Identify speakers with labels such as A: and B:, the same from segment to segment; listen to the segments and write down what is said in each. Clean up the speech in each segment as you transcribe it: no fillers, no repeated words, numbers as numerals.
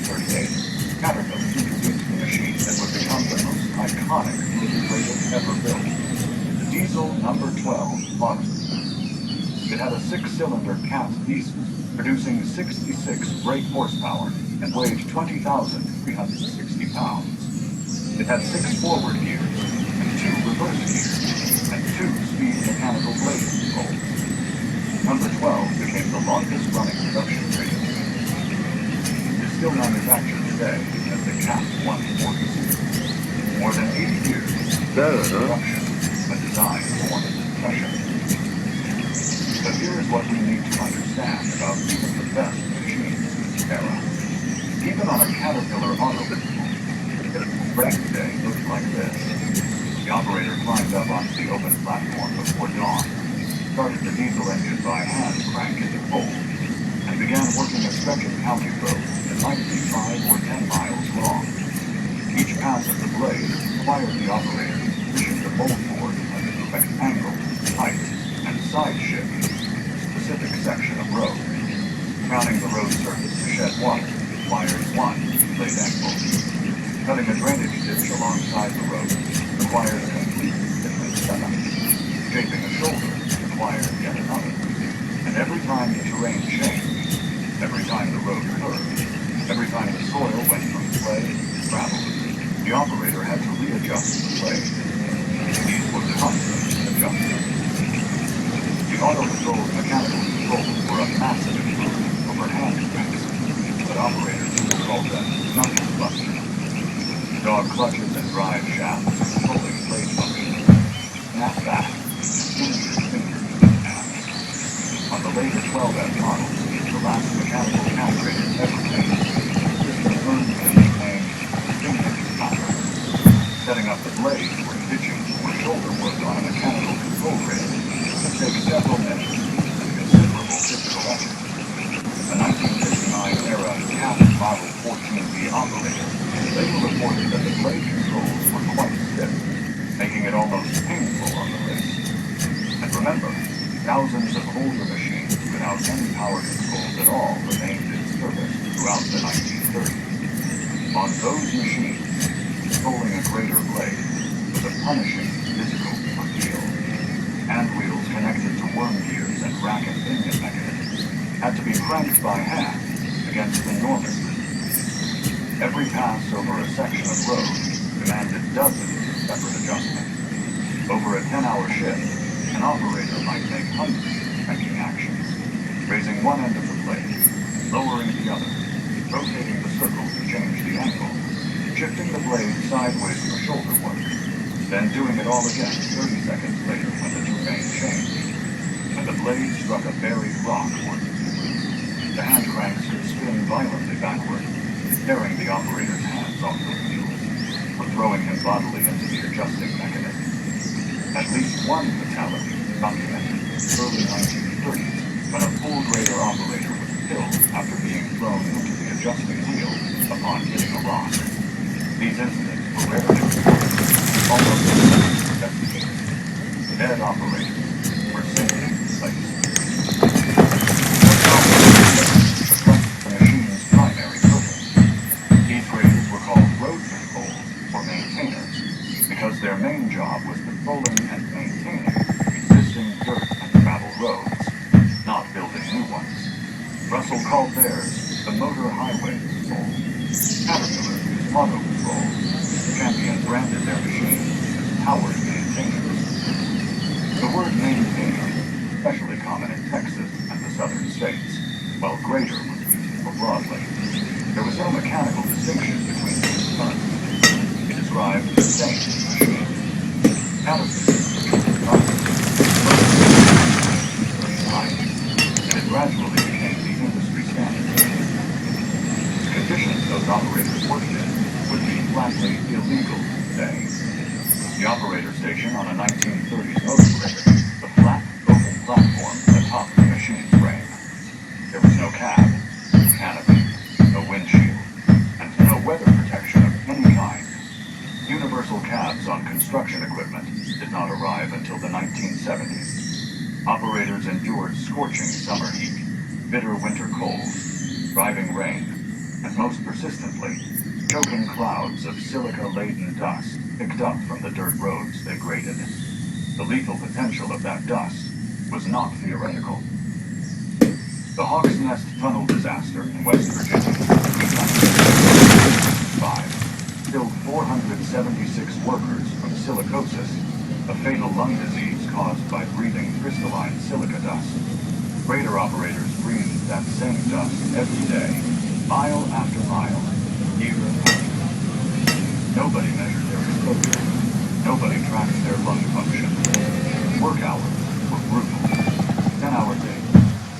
A: 1938, Caterpillar introduced the machine that would become the most iconic movie freighter ever built, the Diesel number 12 Monster. It had a 6-cylinder cat diesel, producing 66 brake horsepower and weighed 20,360 pounds. It had 6 forward gears and 2 reverse gears and 2 speed mechanical blade controls. Number 12 became the longest-running production freighter. It is still manufactured today as the Cat 140. More than 80 years of production and design for its succession. But here is what we need to understand about even the best machines in this era. Even on a Caterpillar automobile, a wreck day looked like this. The operator climbed up onto the open platform before dawn, started the diesel engine by hand crank in the cold, and began working a stretch of county road that might be 5 or 10 miles long. Each pass of the blade required the operator to position the moldboard at the correct angle, height, and side shift specific section of road. Crowning the road surface to shed water required 1 blade angle. Cutting a drainage ditch alongside the road required a completely different setup. Shaping a shoulder required yet another. And every time the terrain changed, every time the road curved, every time the soil went from clay to gravel, the operator had to readjust the blade. These were constant adjustments. The auto-controlled mechanical controls were a massive improvement over hand cranks, but operators still called them knuckle busters. Dog clutches and drive shafts controlling blade function. Snap back, injured fingers and hands. On the later 12F models, the last mechanical calibrator ever made, the system earned him the name Banished. Setting up the blade for stitching or shoulder work on a mechanical control rail could take several minutes and considerable physical effort. A 1959 era Cat Model 14B operator later reported that the blade controls were quite stiff, making it almost painful on the wrist. And remember, thousands of older machines without any power controls at all remained in service throughout the 1930s. On those machines, controlling a greater blade was a punishing physical ordeal. Hand wheels connected to worm gears and rack and pinion mechanisms had to be cranked by hand against enormous resistance. Every pass over a section of road demanded dozens of separate adjustments. Over a 10-hour shift, an operator might make hundreds of cranking actions, raising one end of the blade, lowering the other, rotating the circle to change the angle, shifting the blade sideways for shoulder work, then doing it all again 30 seconds later when the terrain changed, and the blade struck a buried rock or the hand cranks could spin violently backward, tearing the operator's hands off the wheels, or throwing him bodily into the adjusting mechanism. At least one fatality documented in the early 1930s when a full grader operator was killed after being thrown into the adjusting wheel upon hitting a rock. These incidents were rarely reported, almost never investigated. Dead operators were simply replaced. The machine's primary purpose. These graders were called road control or maintainers because their main job was controlling and maintaining existing dirt and gravel roads, not building new ones. Russell called theirs the motor highway control. Caterpillar used auto control. Champion branded their machines as powered maintainers. The word maintainer is especially common in Texas and the southern states, while grader was used more broadly. There was no mechanical distinction between these terms. It described the same machine. Caterpillar and it gradually became the industry standard. The conditions those operators worked in would be flatly illegal today. The operator station on a 1930s motor grader, the flat, open platform atop the machine's frame. There was no cab, no canopy, no windshield, and no weather protection of any kind. Universal cabs on construction equipment did not arrive until the 1970s. Operators endured scorching summer heat, bitter winter cold, driving rain, and most persistently, choking clouds of silica-laden dust picked up from the dirt roads they graded. The lethal potential of that dust was not theoretical. The Hawk's Nest tunnel disaster in West Virginia in 1905 killed 476 workers from silicosis, a fatal lung disease caused by breathing crystalline silica dust. Grader operators breathed that same dust every day, mile after mile, year after year. Nobody measured their exposure. Nobody tracked their lung function. Work hours were brutal. 10-hour days,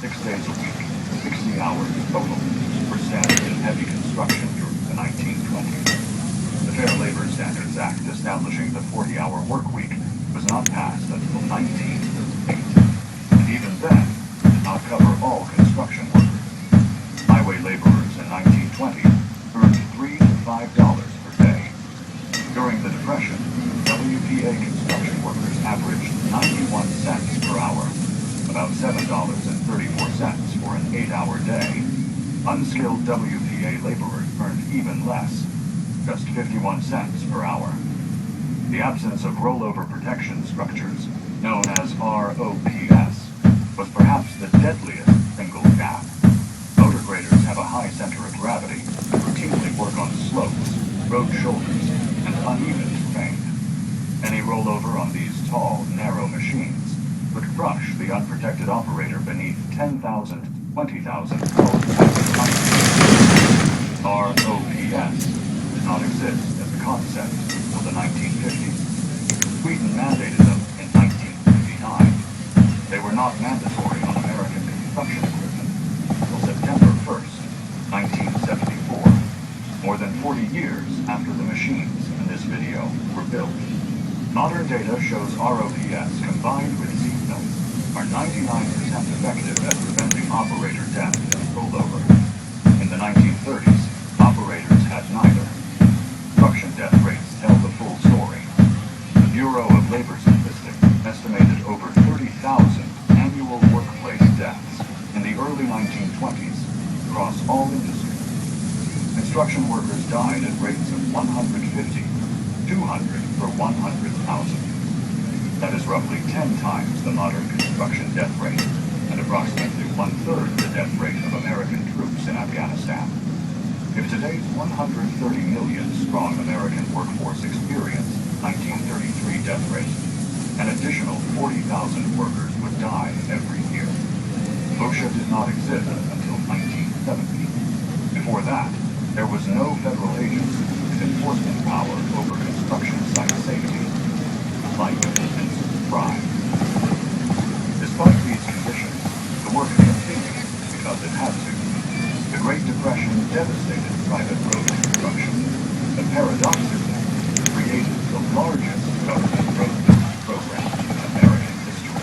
A: 6 days a week, 60 hours total were standard in heavy construction during the 1920s. The Fair Labor Standards Act establishing the 40-hour work week was not passed until 1938, and even then did not cover all construction workers. Highway laborers in 1920 earned $3 to $5 per day. During the Depression, WPA construction workers averaged 91 cents per hour, about $7.34 for an 8-hour day. Unskilled WPA laborers earned even less, just 51 cents per hour. The absence of rollover protection structures, known as ROPS, was perhaps the deadliest single gap. Motor graders have a high center of gravity and routinely work on slopes, road shoulders, and uneven terrain. Any rollover on these tall, narrow machines would crush the unprotected operator beneath 10,000 to 20,000 pounds. ROPS did not exist as a concept until the 1950s. Sweden mandated them in 1959. They were not mandatory on American construction equipment until September 1st, 1974, more than 40 years after the machines in this video were built. Modern data shows ROPS combined with seat belts are 99% effective at preventing operator death and rollover. In the 1930s, operators had neither. Construction death rates tell the full story. The Bureau of Labor Statistics estimated over 30,000 annual workplace deaths in the early 1920s across all industries. Construction workers died at rates of 150, 200 per 100,000. That is roughly 10 times the modern construction death rate, and approximately 1/3 the death rate of American troops in Afghanistan. If today's 130 million strong American workforce experienced 1933 death rate, an additional 40,000 workers would die every year. OSHA did not exist until 1970. Before that, there was no federal agency with enforcement power over construction site safety, like and crime. Despite these conditions, the work continued because it had to. The Great Depression devastated private road construction, but paradoxically created the largest government road building program in American history.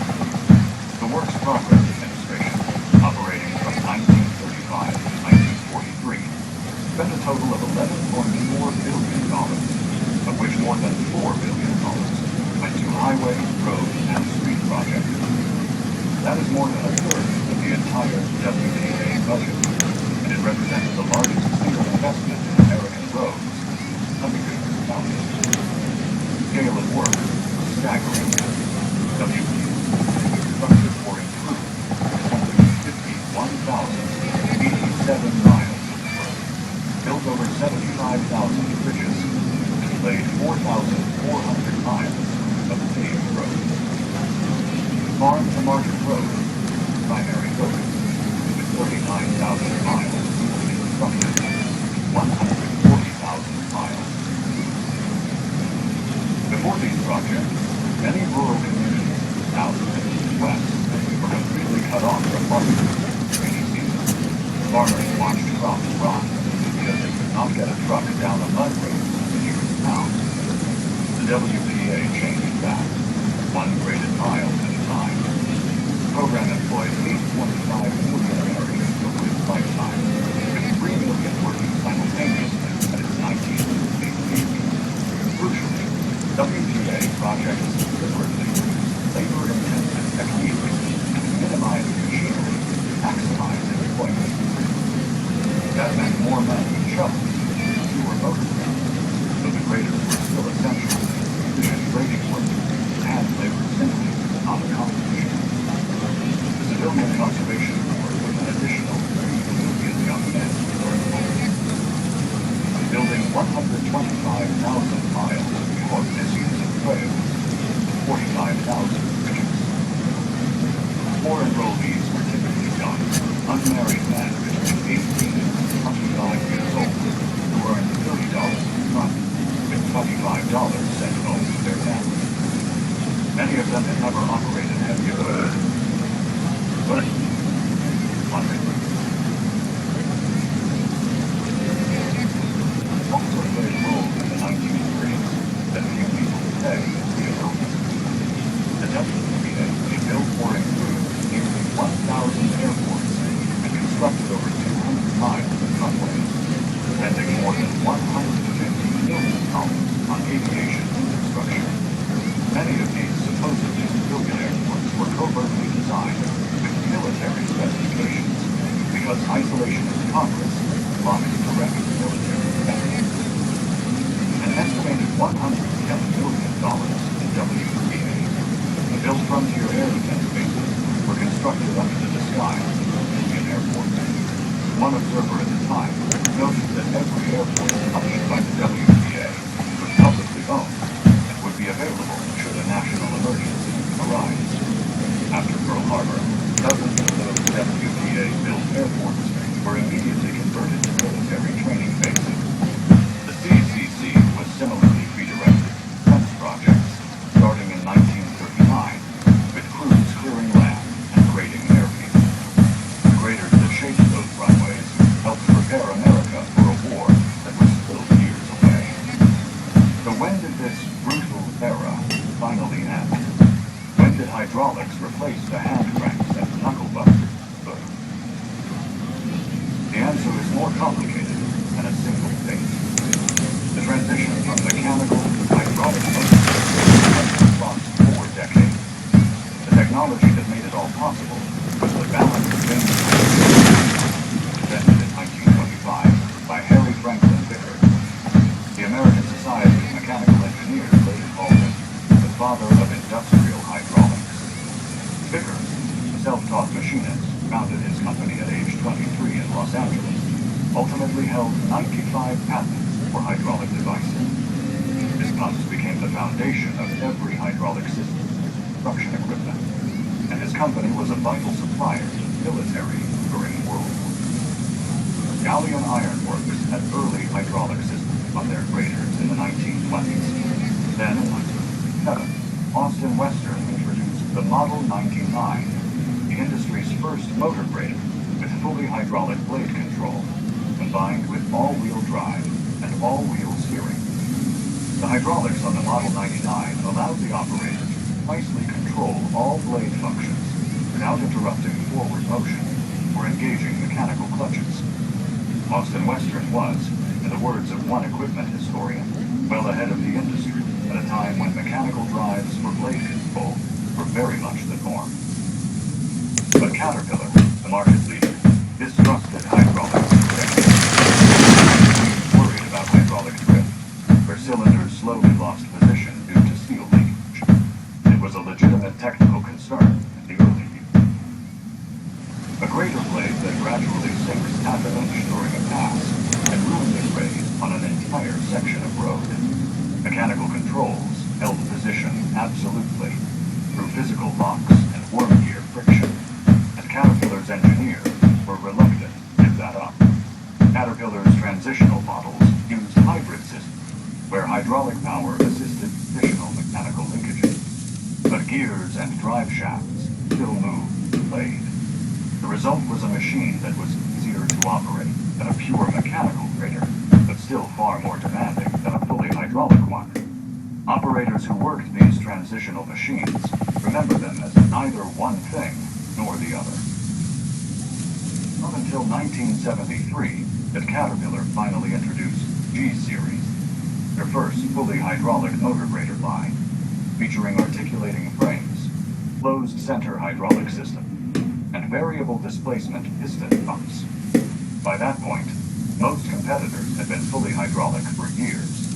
A: The Works Progress Administration, operating from 1935 to 1943, spent a total of $11.4 billion, of which more than $4 billion went to highway, road, and street projects. That is more than a third of the entire WPA budget, and it represents the largest single investment in American roads, country counted. Scale of work was staggering. WPA constructed or improved 151,087 miles of road, built over 75,000 bridges, and laid 4,400 miles of paved road. Farm to Market Road, primary focus, with 39,000 miles constructed, 140,000 miles. Before these projects, many rural communities, south and west, were completely cut off from farming during the rainy season. Farmers watched crops rot because they could not get a truck down a mud road to the nearest town. The WPA changed that, one graded mile at a time. The program employed 8.5 million Americans over its lifetime, with 3 million working simultaneously at its 1938 peak. Crucially, WPA projects deliberately use labor-intensive techniques to minimize machinery and maximize employment. That That meant more men with shovels, fewer motor cranes, though the graders were still essential. Efficient grading work, hand labor simply not accomplished. The Civilian Conservation Corps was an additional 3 million young men during the war. Building 125,000 miles of short misuse of trails, 45,000 bridges. War enrollees were typically young, unmarried men between 18 and 25 years old who earned $30 a month, with $25 sent home to their families. Many of them had never operated heavy equipment. But also played a role in the 1930s that few people today realize. The WPA built or improved nearly 1,000 airports and constructed over 200 miles of runways, spending more than $150 million on aviation infrastructure. Many of these supposedly civilian airports were covertly designed with military specifications because isolationist Congress blocked direct military spending. An estimated $110 million in WPA. The built frontier air defense bases were constructed under the disguise of civilian airports. One observer at the time noted that every airport touched by the WPA was publicly owned and would be available should a national emergency arise. After Pearl Harbor, dozens of those WPA-built airports were immediately converted to military training bases. The CCC was similarly redirected to defense projects starting in 1939, with crews clearing land and grading airfields. The graders that shaped those runways helped prepare America for a war that was still years away. So when did this brutal era finally end? When did hydraulics replace the hand cranks and knuckle buster? The answer is more complicated than a single date. The transition from mechanical to hydraulic motors across 4 decades. The technology that made it all possible was the balance of engine invented in 1925 by Harry Franklin Vickers. The American Society of Mechanical Engineers later called him the father of industrial hydraulics. Vickers, a self-taught machinist, founded his company at age 23 in Los Angeles, ultimately held 95 patents for hydraulic devices. His pumps became the foundation of every hydraulic system and construction equipment, and his company was a vital supplier to the military during World War II. Galleon Iron Works had early hydraulic systems on their graders in the 1920s. Then in 1907, Austin Western introduced the Model 99, the industry's first motor grader with fully hydraulic blade control, combined with all-wheel drive and all-wheel steering. The hydraulics on the Model 99 allowed the operator to precisely control all blade functions without interrupting forward motion or engaging mechanical clutches. Austin Western was, in the words of one equipment historian, well ahead of the industry at a time when mechanical drives for blade control were very much the norm. But Caterpillar, the market leader, distrusted hydraulics. Worried about hydraulic drift, where cylinders slowly lost position due to seal leakage. It was a legitimate technical concern in the early years. A grader blade that gradually sinks half an inch during a pass can ruin the grade on an entire section of road. Mechanical controls held position absolutely through physical locks and worm gear friction. Caterpillar's engineers were reluctant to give that up. Caterpillar's transitional models used hybrid systems, where hydraulic power assisted traditional mechanical linkages. But gears and drive shafts still moved the blade. The result was a machine that was easier to operate than a pure mechanical grader, but still far more demanding than a fully hydraulic one. Operators who worked these transitional machines remember them as neither one thing nor the other. Not until 1973 that Caterpillar finally introduced G-Series, their first fully hydraulic motor grader line, featuring articulating frames, closed center hydraulic system, and variable displacement piston pumps. By that point, had been fully hydraulic for years.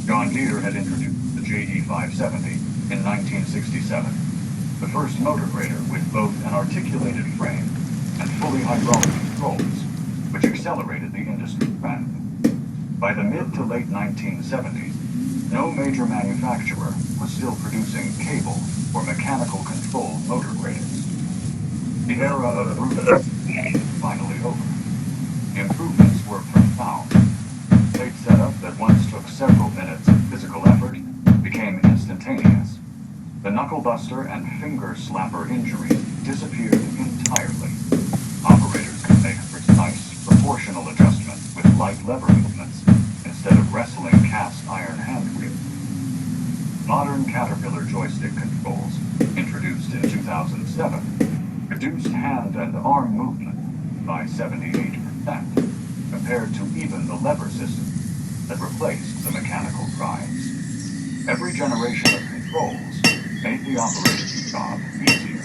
A: John Deere had introduced the JD570 in 1967, the first motor grader with both an articulated frame and fully hydraulic controls, which accelerated the industry trend. By the mid to late 1970s, no major manufacturer was still producing cable or mechanical control motor graders. The era of brute was finally over. The improvements were profound. Blade setup that once took several minutes of physical effort became instantaneous. The knuckle buster and finger slapper injuries disappeared entirely. Operators could make precise, proportional adjustments with light lever movements instead of wrestling cast iron hand wheels. Modern Caterpillar joystick controls, introduced in 2007, reduced hand and arm movement by 78%, compared to even the lever system that replaced the mechanical drives. Every generation of controls made the operator's job easier,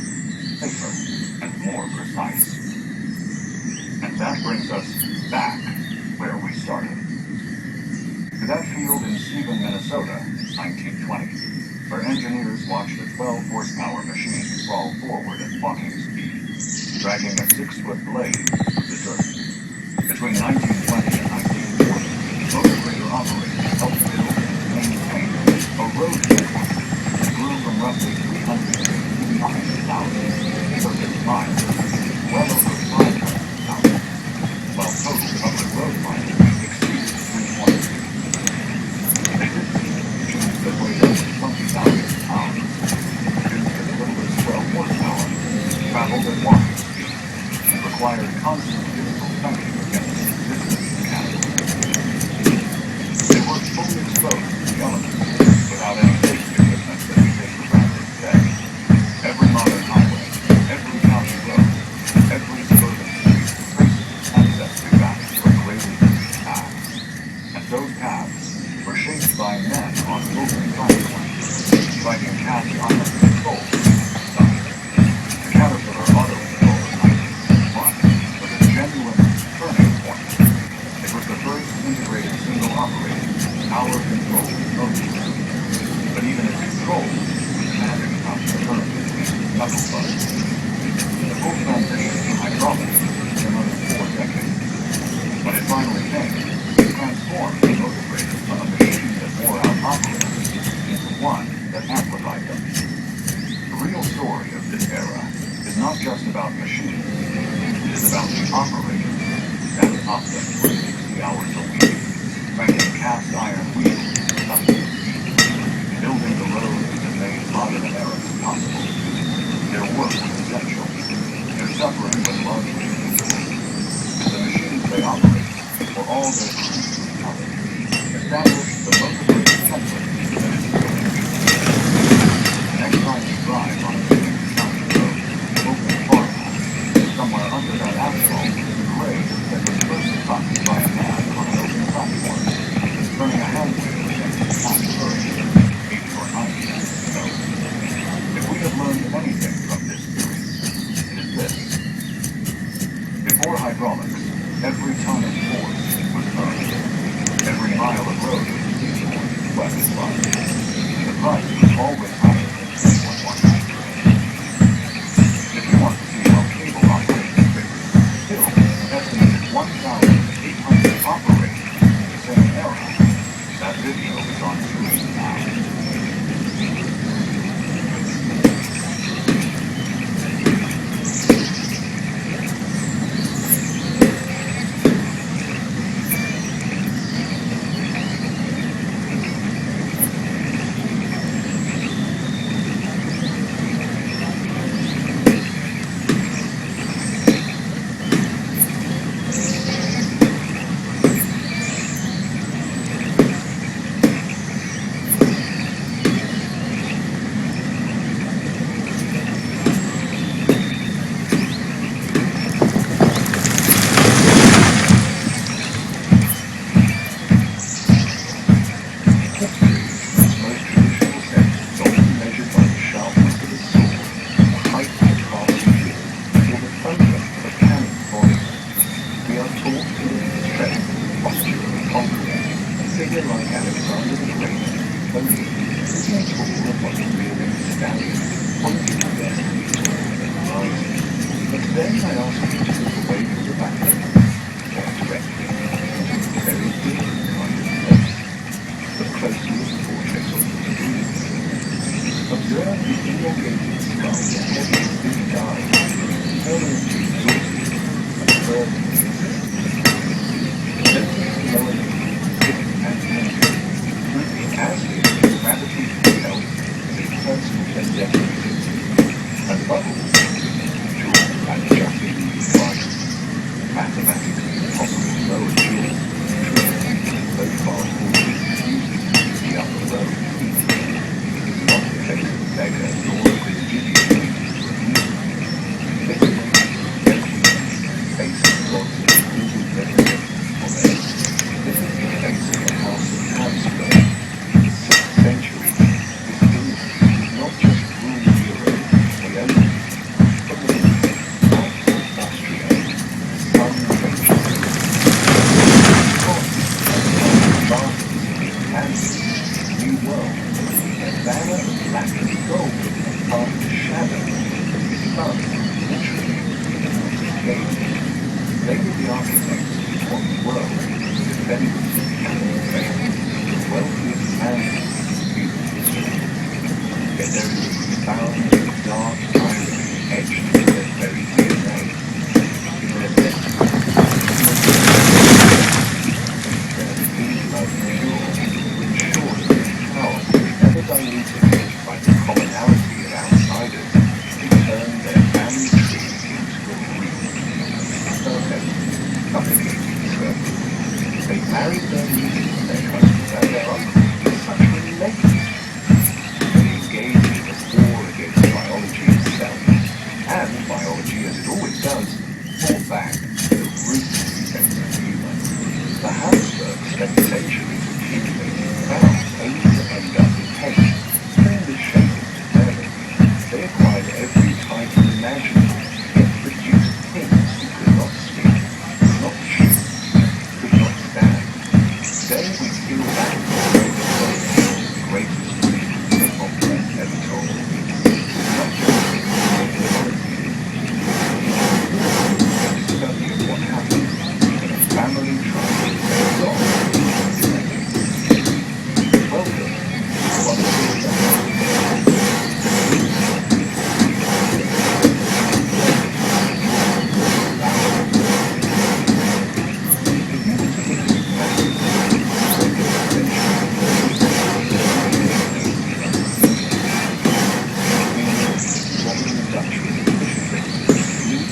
A: safer, and more precise. And that brings us back where we started. To that field in Stephen, Minnesota, 1920, where engineers watched a 12-horsepower machine crawl forward at walking speed, dragging a 6-foot blade through the dirt. Between 1920 and 1940, motor grader operators helped build and maintain a road network that grew from roughly 385,000 circuit miles to well over 500,000, while total public road mileage exceeded 3.6. They did machines that weighed over 20,000 pounds, produced as little as 12 horsepower, traveled at walking speed, and required constant physical training against resistant mechanical conditions. They were fully exposed to the elements, without any safety equipment that we take for granted today. Every modern highway, every county road, every suburban street traces ancestry back to a graded paths. And those paths were shaped by men on open platforms, fighting cast iron controls. The Caterpillar auto control of 1961 was a genuine turning point. It was the first integrated single-operated power-controlled motor grader. But even its controls demanded from the current knuckle bust. The full transition to hydraulics took another 4 decades. When it finally came, it transformed the motor grader from a machine that wore out operators into one that amplified them. The real story of this era is not just about machines. It is about the operators who sat atop them for 60 hours a week, cranking cast iron wheels to suction speed, building the roads that made modern America possible. Their work was essential. Their suffering was largely invisible. The machines they operated, for all their crews recovered, established the motor grader template that is still in use. The next time you drive on a big county road, open farmhouse, somewhere under that asphalt is a grave that was first cut by a man on an open platform, turning a hand wheel against the past hurricane 80 or 90 years ago. If we have learned anything from this period, it is this. Before hydraulics, every ton of force was earned. Every mile of road was equal to sweat and blood. The price was always higher than anyone wanted to pay. If you want to see how cable operations figures, still estimated 1,800 operators in the same era. That video is on screen now. Napoleon listening to all of what the rearing stallions pointed to destiny toward the horizon. But then I asked you to look away from the battle, more directly, into a very different kind of place, but closely as a portrait of the dream. Observe the elongated sky, the heavy big eyes, permanently exhausted and fervently insistent. Notice the lower limbs, thick and moving, moving as if gravity itself is a personal vendetta against it. And above all, dual and jumping device, mathematically impossible lower jaw, tripping so far forward, using the upper low feet. It is not a case of beggar nor a Christian physically, mentally, facing gods of brutal representation on earth. This is the case of the House of Habsburg. In the 6th century, this dynasty did not just rule Europe, they owned it. From the beginning, House of Austria, sun-drenched gods and masters of the Atlantic, New World, their banner of black and gold cast a shadow as the sun literally escaped. They were the architects of the modern world, the defenders of Catholic faith, the wealthiest families in human history. Yet there is a profound, dark irony etched in their very DNA, in their destiny, their deep love pure, to ensure that their power was never diluted by the commonality of outsiders. They turned their family tree into a wreath. Perfect, nothing can be circle. They married their nieces, their cousins, and their uncles with such relentless. They engaged in a war against biology itself, and biology, as it always does, fought back with a ruthless sense of humor. The Habsburgs spent centuries accumulating crowns only to end up with heads, turned the shape into vermin. They acquired every title imaginable, yet produced things who could not speak, could not chew, could not stand. Today we feel back to the greatest mystery of complex ever told. Not just the quality, the study of what happens when a family tries to stay long. Welcome to Banished.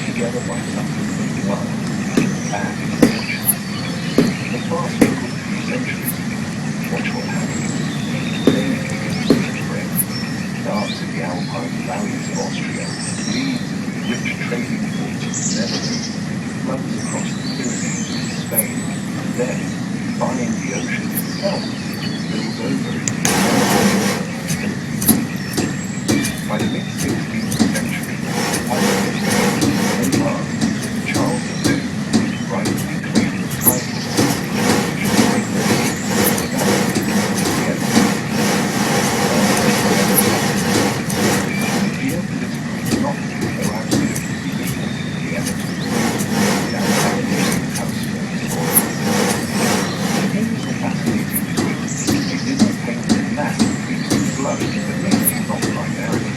A: Together by something in blood and intention. In the past few centuries, watch what happens. Today begins to spread. Starts in the Alpine valleys of Austria, leads into the rich trading ports of the Netherlands, runs across the Pyrenees into Spain, and then, defying the ocean itself, spills over into the By the mid-16th century, Charles II rightly claimed the title geopolitical monopoly, though absolutely ubiquitous in the eminence of Habsburg story. Here is the fascinating twist. They didn't paint the map using blood, at least not primarily,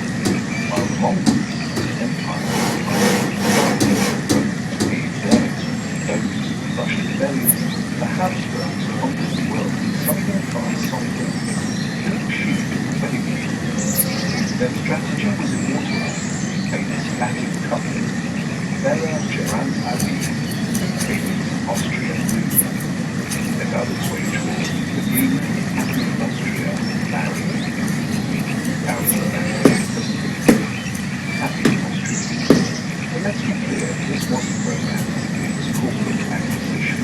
A: while the Mongols, the Empire, the Habsburgs conquered the world with something far softer, clean sheet pedigree. Their strategy was immortalized in the famous Latin couplet, Bella Gerant Ali, famous Austrian movement. Let others wage war, but you, happy in Austria, marry. Council happy in Austria. But let's be clear, this wasn't romance, it was corporate acquisition.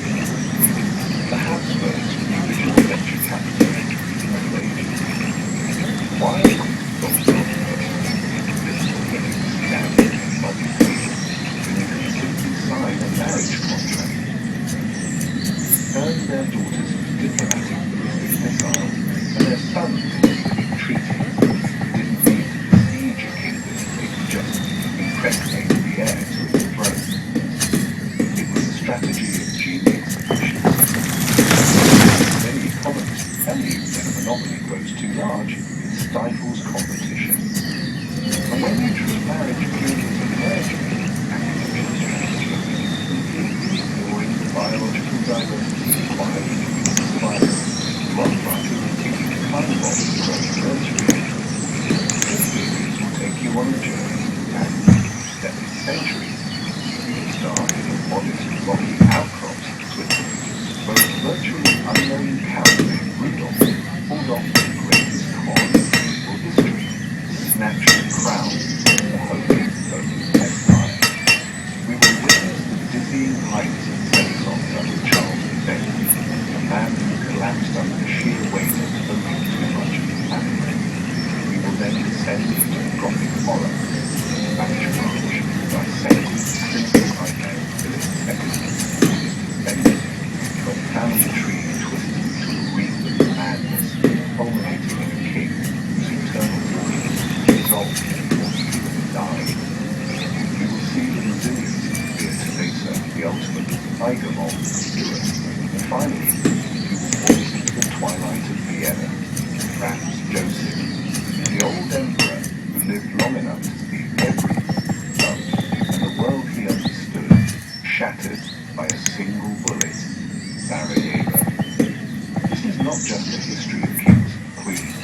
A: The Habsburgs were the original venture capitalists in the Middle Ages. Why did Dr. this standard body when they could simply sign a marriage contract? Turned their daughters into diplomatic ballistic missiles and their sons time bomb approached Mercury. This series will take you on a journey back 7 centuries. We will start in a modest rocky outcrops of Switzerland, where a virtually unknown cow named Rudolph pulled off the greatest con in medieval history, snatched the crown from the Holy Roman Empire. We will witness the dizzying heights of Renaissance under Charles V, a man who collapsed under the sheer weight of owning too much of the planet. We will then descend into Gothic horror, Spanish branch, dissected the simple nightmare of Philip II, suspended to a family tree twisted into a wreath of madness, culminating in a king whose eternal warning resolved before he even died. You will see the resilience of Via Teresa, the ultimate tiger mob of Europe, and finally, you will walk into the twilight of Vienna, Franz Joseph, the old emperor who lived long enough to see everything done, and the world he understood shattered by a single bullet, Sarajevo. This is not just a history of kings and queens.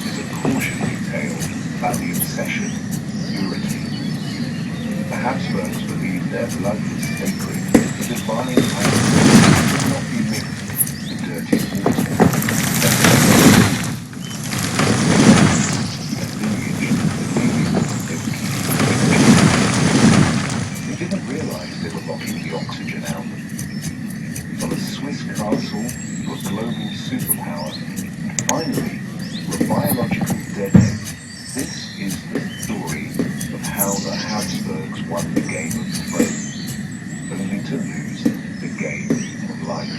A: It is a cautionary tale about the obsession of purity. The Habsburgs believed their blood was sacred, the divine idol could not be mixed with dirty water. They didn't realize they were locking the oxygen out. From a Swiss castle to a global superpower, and finally to a biological dead end, this is the story of how the Habsburgs won the game of thrones, only to lose the game of life.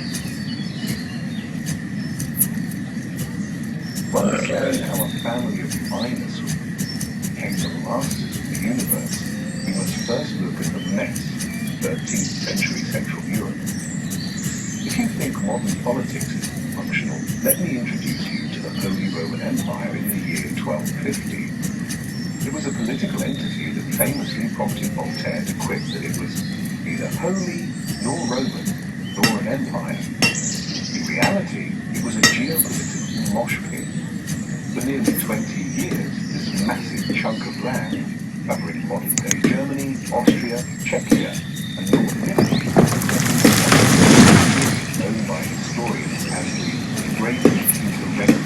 A: While saying how a family of miners became the masters of the universe, we must first look at the mess of 13th century Central Europe. If you think modern politics is functional, let me introduce you to the Holy Roman Empire in the year 1250. It was a political entity that famously prompted Voltaire to quip that it was neither holy, nor Roman, nor an empire. In reality, it was a geopolitical mosh pit. For nearly 20 years, this massive chunk of land, covering modern-day Germany, Austria, Czechia, and Northern Italy, known by historians as the Great Interregnum.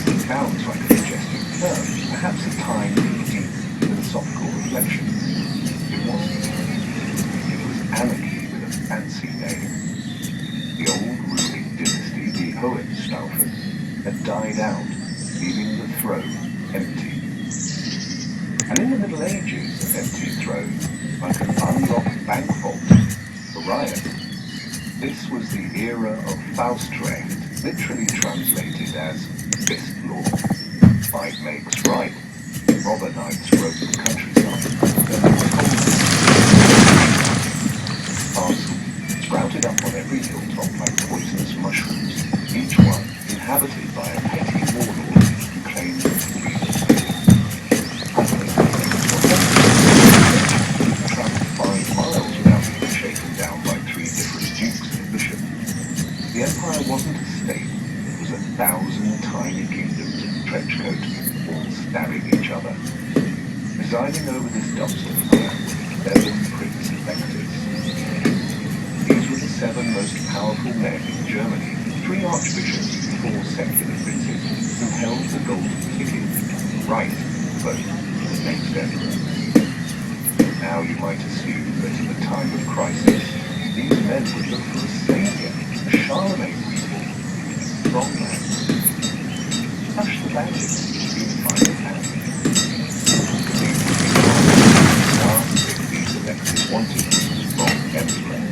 A: It sounds like a suggestive term, perhaps a time for deep philosophical reflection. It wasn't. It was anarchy with a fancy name. The old ruling dynasty, the Hohenstaufen, had died out, leaving the throne empty. And in the Middle Ages, an empty throne, like an unlocked bank vault, a riot. This was the era of Faustrecht, literally translated as fist law. Might makes right. Robber knights roamed the countryside, castles sprouted up on every hilltop like poisonous mushrooms, each one inhabited by a petty warlord who claimed to be the state. Traveled 5 miles without being shaken down by 3 different dukes and a bishop. The empire wasn't a state, it was 1,000 tiny kingdoms of trenchcoats, all stabbing each other. Presiding over this dumpster fire were 7 prince-electors. These were the 7 most powerful men in Germany, 3 archbishops and 4 secular princes who held the golden ticket, the right to vote for the next emperor. Now you might assume that in a time of crisis, these men would look for a savior, a Charlemagne reborn, a strong man. Hush the bandits, unify the family. These would be last if these electors wanted a strong emperor.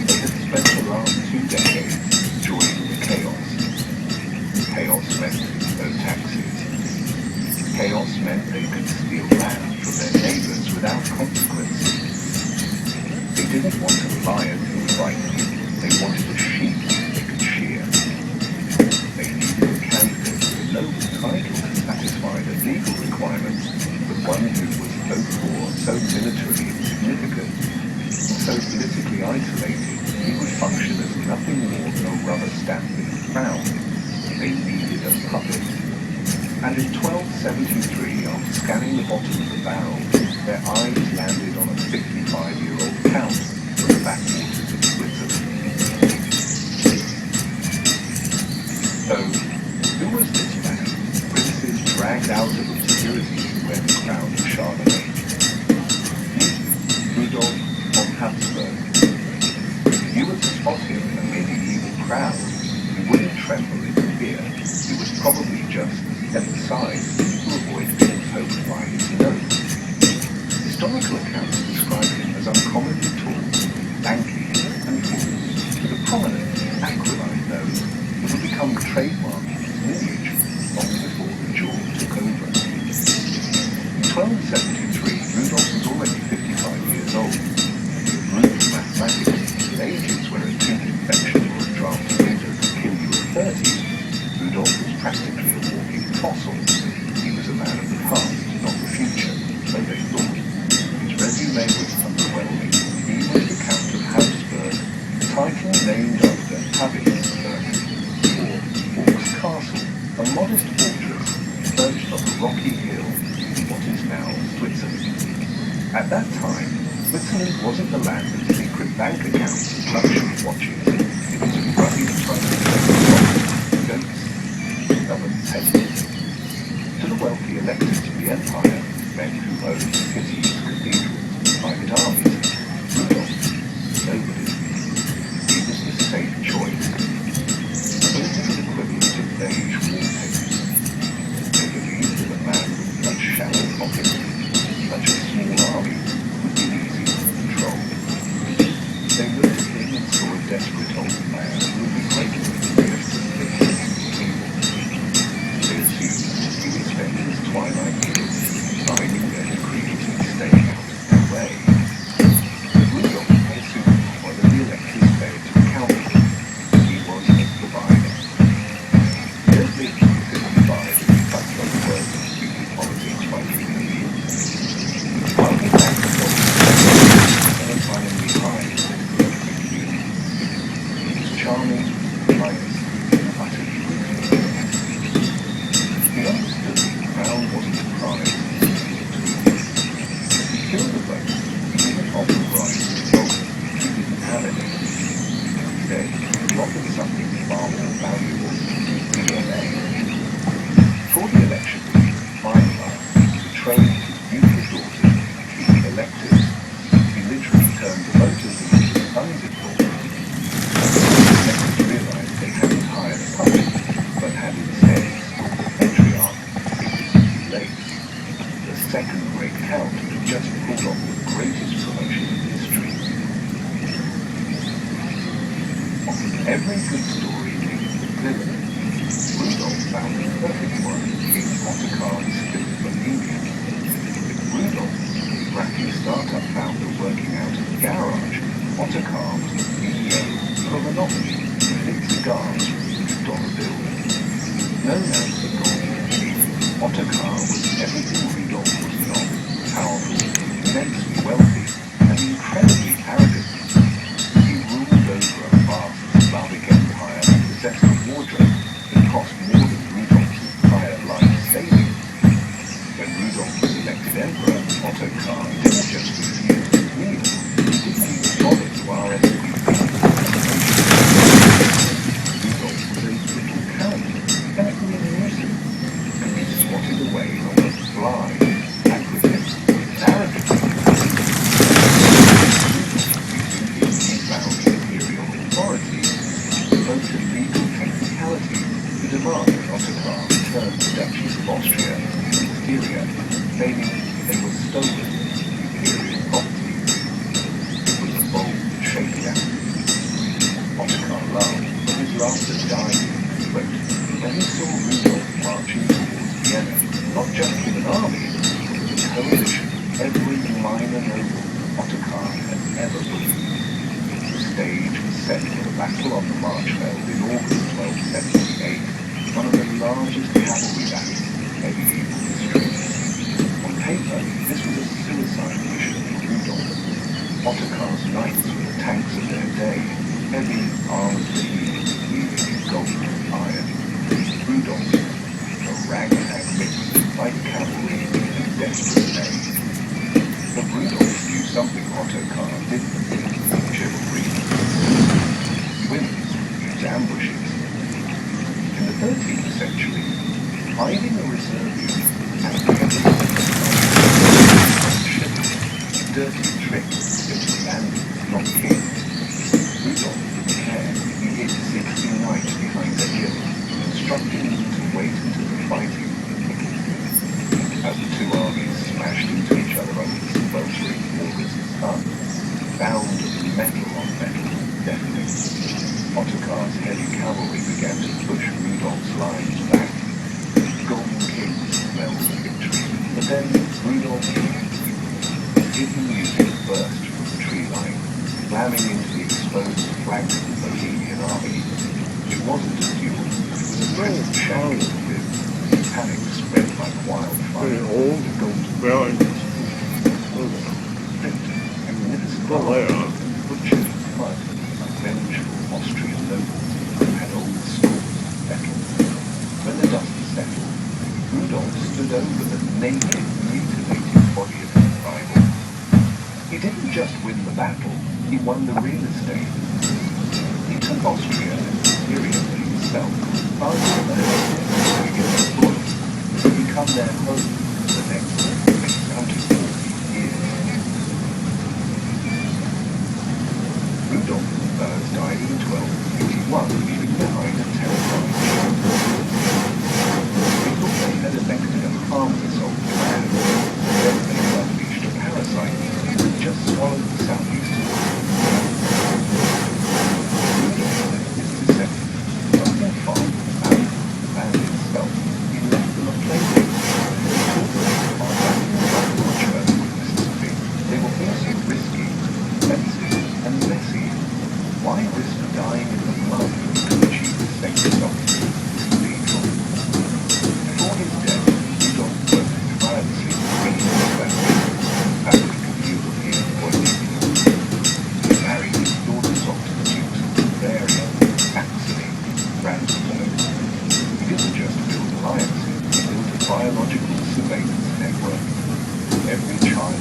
A: They had spent the last 2 decades enjoying the chaos. Chaos meant no taxes. Chaos meant they could steal land from their neighbors without consequences. They didn't want a lion who frightened them. They wanted a sheep they could shear. They needed a candidate with no title to satisfy the legal requirements, but one who was so poor, so militarily insignificant, and so politically isolated, he would function as nothing more than a rubber stamp in the crown. They needed a puppet 1273, after scanning the bottom of the barrel, their eyes landed on a 55-year-old count from the backwaters of Switzerland. So, who was this man? Princes dragged out of obscurity to wear the crown of Charlemagne. Rudolf von Habsburg. You would spot him in a medieval crowd. You wouldn't tremble in fear. He was probably just step aside to avoid being poked by his nose. Historical accounts describe him as uncommonly tall, lanky, and coarse, with a prominent, aquiline nose that would become the trademark of his lineage long before the jaw took over. In 1273, Rudolf was already 55 years old. Proof from mathematics that ages where a tooth infection or a draft of winter could kill you at 30, Rudolf was practically a walking fossil. He was a man of the past, not the future, so they thought. His resume was underwhelming. He was the Count of Habsburg, a title named after Habsburg, or Hawk's Castle, a modest fortress perched on a rocky hill in what is now Switzerland. At that time, Switzerland wasn't the land of secret bank accounts and luxury watches. It was a rugged frontier of goats, stubborn peasants. To the wealthy electors of the empire, men who owned cities, cathedrals, and private armies, Rudolf, nobody. He was the safe choice. A political equivalent of beige wallpaper. They believed that a man with such shallow pockets, such a small army, would be easy to control. They looked at him and saw a desperate old man who would be greatly feared for things evil. They assumed he would spend his twilight years signing their decrees and staying out of their way. But Rudolf assumed whether the electors failed to account for him. He was a provider. He had lived to 55 and he touched on the words of stupid politics by dreaming of years. While he backed the terrifyingly high political community. He was charming, pious, and utterly ruthless. He understood that the crown wasn't a prize. To secure the vote, he didn't offer bribes to voters. He didn't have any. Instead, he offered something far more valuable, DNA. For the election week, finalized, he betrothed his beautiful daughter to the electors. He literally turned the voters into his sons-in-law. The electors realized they hadn't hired a puppet, but had instead installed a patriarch secretly late. The second great count had just pulled off the greatest promotion in history. Every good story needs a villain. Rudolf found the perfect one in King Ottokar's split Bohemia. Rudolf, the bracky startup founder working out of the garage, Ottokar was the CEO of a monopoly who lit cigars with dollar bills. Known as the Golden King, Ottokar was everything Rudolf was not: powerful, immensely wealthy, and incredibly arrogant. He ruled over a vast Slavic empire and possessed a wardrobe that cost more than Rudolf's entire life savings. When Rudolf was elected emperor, Ottokar didn't just refuse to kneel, he didn't even bother to RSVP. Rudolf was a little count, chemically nuisance, and he swatted away almost blind, acquiescent, and arrogant. Using his newfound imperial authority, devoted legal technicalities to demand that Ottokar return the duchies of Austria and Styria, claiming they were stolen imperial property. It was a bold and shady act. Ottokar laughed, but his laughter died in his throat when he saw Rudolf marching towards Vienna, not just with an army, but with a coalition of every minor noble Ottokar had ever believed. The stage was set for the Battle on the Marchfeld in August 1278, one of the largest cavalry battles in medieval history. On paper, this was a suicide mission for Rudolf. Ottokar's knights were the tanks of their day, heavy, armed machines weaving in gold and iron. Rudolf, a ragtag mix of fight Hiding a reserve unit and carefully dirty trick that was bandits, not kings. Rudolph didn't care. He hid 60 nights behind the hill, instructing them to wait until the fighting began. As the two armies smashed into each other under the sweltering August sun, sound of metal on metal deafening. Ottokar's heavy cavalry began to push Rudolph's lines back. The Golden King smelled victory, but then Rudolph hidden music burst from the tree line, slamming into the exposed flanks of the Bohemian army. It wasn't a duel, it was a present shattering of ribs. Panic spread like wildfire. The golden
B: Really?
A: butchered mud, vengeful Austrian nobles had old swords to settle. When the dust settled, Rudolph stood over the naked, mutilated body of his rival. He didn't just win the battle, he won the real estate. He took Austria and Syria for himself, faster than ever to become their home for the next 640 years. Rudolph died in 1281, leaving behind a terrifying child. They thought they had elected a harmless old man, then they unleashed a parasite that just swallowed the southeast of the Rudolph and his descendants, not their father, and the land itself, he left them a plaything. He taught them about that culture in Mississippi. They were also risky, expensive, and messy. Why risk dying in the mud to achieve the same result? Legal. Before his death, Rudolph worked tirelessly to bring his family fabric of European origin. He married his daughters off to the Dukes of Bavaria, Saxony, Brandenburg. He didn't just build alliances, he built a biological surveillance network. Every child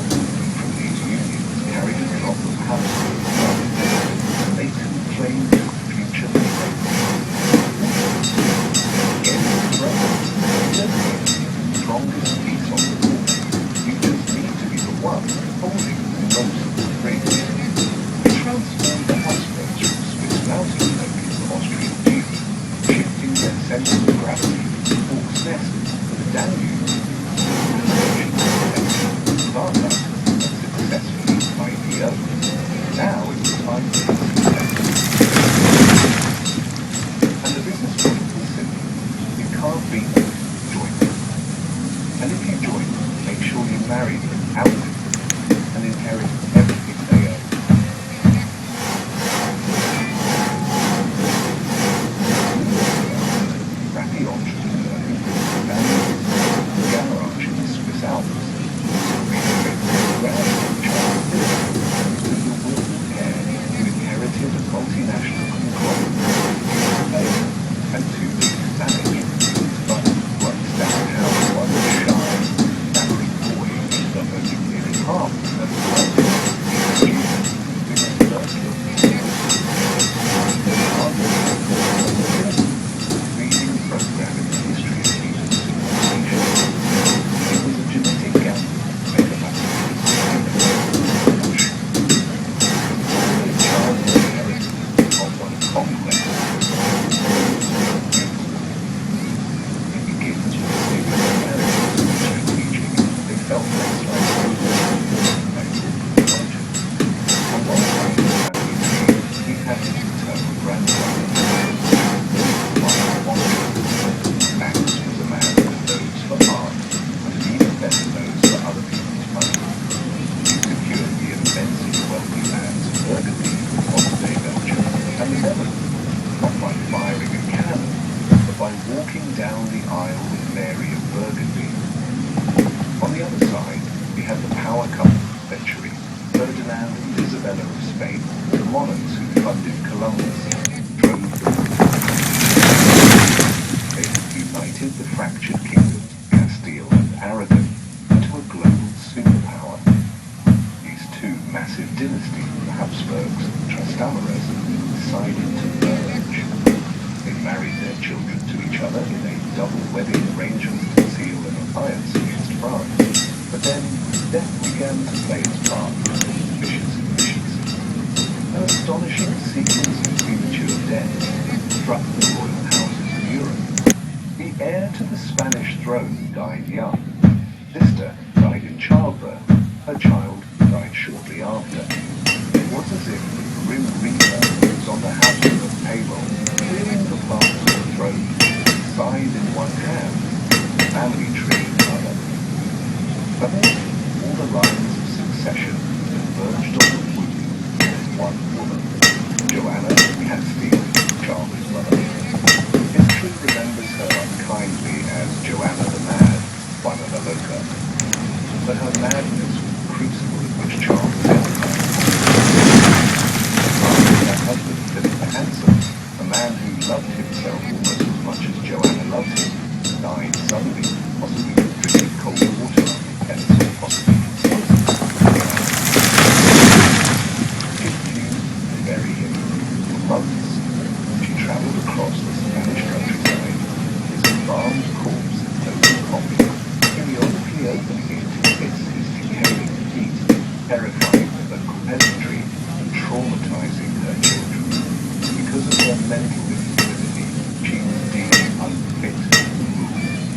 A: from these unions carried a drop of household blood. They can claim to future slaves. Again, the strongest piece on the wall. You just need to be the one holding most of the strings. He transformed the Habsburgs from Swiss mountain ladies to Austrian dukes, shifting their center of gravity to Hawk's Nest, the Danube. Startup and successfully IPO. Now it was time for success. And the business model is simple. You can't beat them, join them. And if you join them, make sure you marry them, outlive them, and inherit everything they own. Rappy entrepreneur who built a garage in the Swiss Alps. Inherited a multinational conglomerate and too big to manage, but runs down how one shy, staggering boy that only nearly half of the world leading program in the history of human civilization. It was a genetic gamble made of complex. It begins with stable characters and strategic. They felt less like on one side of the family tree, he had his maternal grandfather. Max was a man with a nose for art, and an even better nose for other people's money. He secured the immensely wealthy lands of Burgundy on Day Belgium, and the Netherlands, not by firing a cannon, but by walking down the aisle with Mary of Burgundy. On the other side, we had the power couple of the century, Ferdinand and Isabella of Spain, the monarchs who funded Columbus, drove them. They united the fractured kingdoms of Castile and Aragon into a global superpower. These two massive dynasties, the Habsburgs and Trastamarres, decided to merge. They married their children to each other in a double wedding arrangement to seal an alliance against France. But then death began to play its part in this vicious efficiency. An astonishing sequence of premature deaths struck the royal houses of Europe. The heir to the Spanish throne died young. Sister died in childbirth. Her child died shortly after. It was as if the grim reaper was on the Habsburg payroll, clearing the path to the throne, scythe in one hand, family tree in the other. Suddenly, all the lines of succession converged on the womb of one woman, Joanna Catstein, Charles' mother. History remembers her unkindly as Joanna the Mad, Juana la Loca. But her madness was the crucible in which Charles empire. Her husband, Philip the Handsome, a man who loved himself almost as much as Joanna loved him, died suddenly, possibly from drinking cold water, and so possibly from smoking. She refused to bury him. For months, she travelled across the Spanish countryside, his embalmed corpse in an open coffin, periodically opening it to kiss his decaying feet, terrifying the local peasantry and traumatizing her children. Because of her mental instability, she was deemed unfit to rule.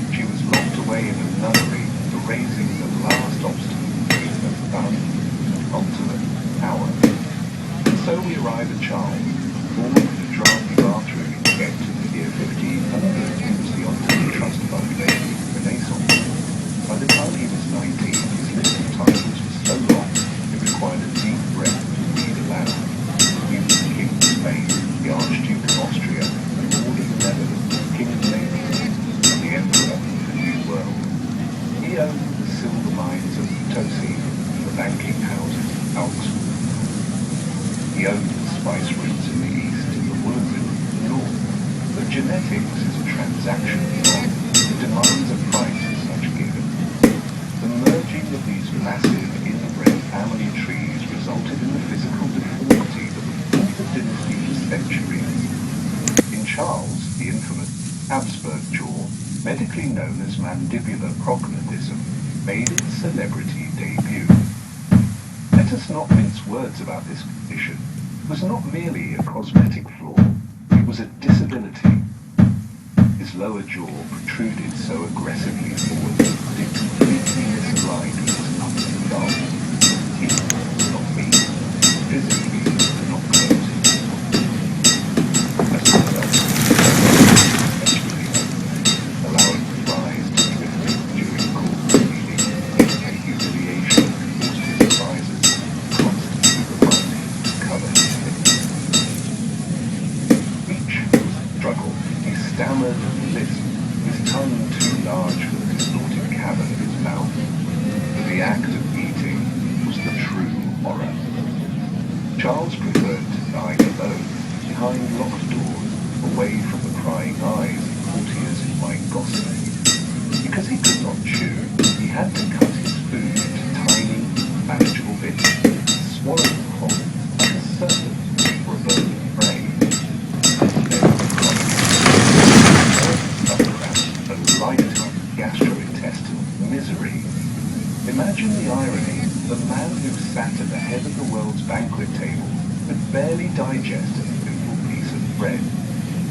A: She was locked away in a nunnery, erasing the last obstacle between her son and ultimate power. And so we arrive at Charles, born in a drafty bathroom in Ghent in the year 1500, who was the honorary trust fund baby of the Renaissance. By the time he was 19, his list of titles was so long, it required a deep breath to read aloud. He was the King of Spain, the Archduke of Austria, the Lord of the Netherlands, King of Naples, and the Emperor of the New World. He owned the silver mines of Potosi and the banking houses of Augsburg. He owned the spice routes in the east and the woolen mills in the north. But genetics is a transaction law. It demands a price for such giving. The merging of these massive inbred family trees resulted in the physical deformity that would haunt the dynasty for centuries. In Charles, the infamous Habsburg jaw, medically known as mandibular prognatism, made its celebrity debut. Let us not mince words about this condition. It was not merely a cosmetic flaw, it was a disability. His lower jaw protruded so aggressively forward that it completely misaligned with his upper skull. He was not weak, physically could not close his jaw. As a result, eventually allowing the flies to drift during course of feeding, a humiliation caused his advisors constantly remind him to cover his lips. Each struggle, he stammered and lisped, his tongue too large for the distorted cavern of his mouth. But the act of eating was the true horror. Charles preferred to dine alone, behind locked doors, away from the prying eyes of courtiers who might gossip. Because he could not chew, he had to cut his food into tiny, manageable bits, swallow them whole, like a serpent or a bird of prey. A lifetime gastrointestinal misery. Imagine the irony. The man who sat at the head of the world's banquet table could barely digest a simple piece of bread.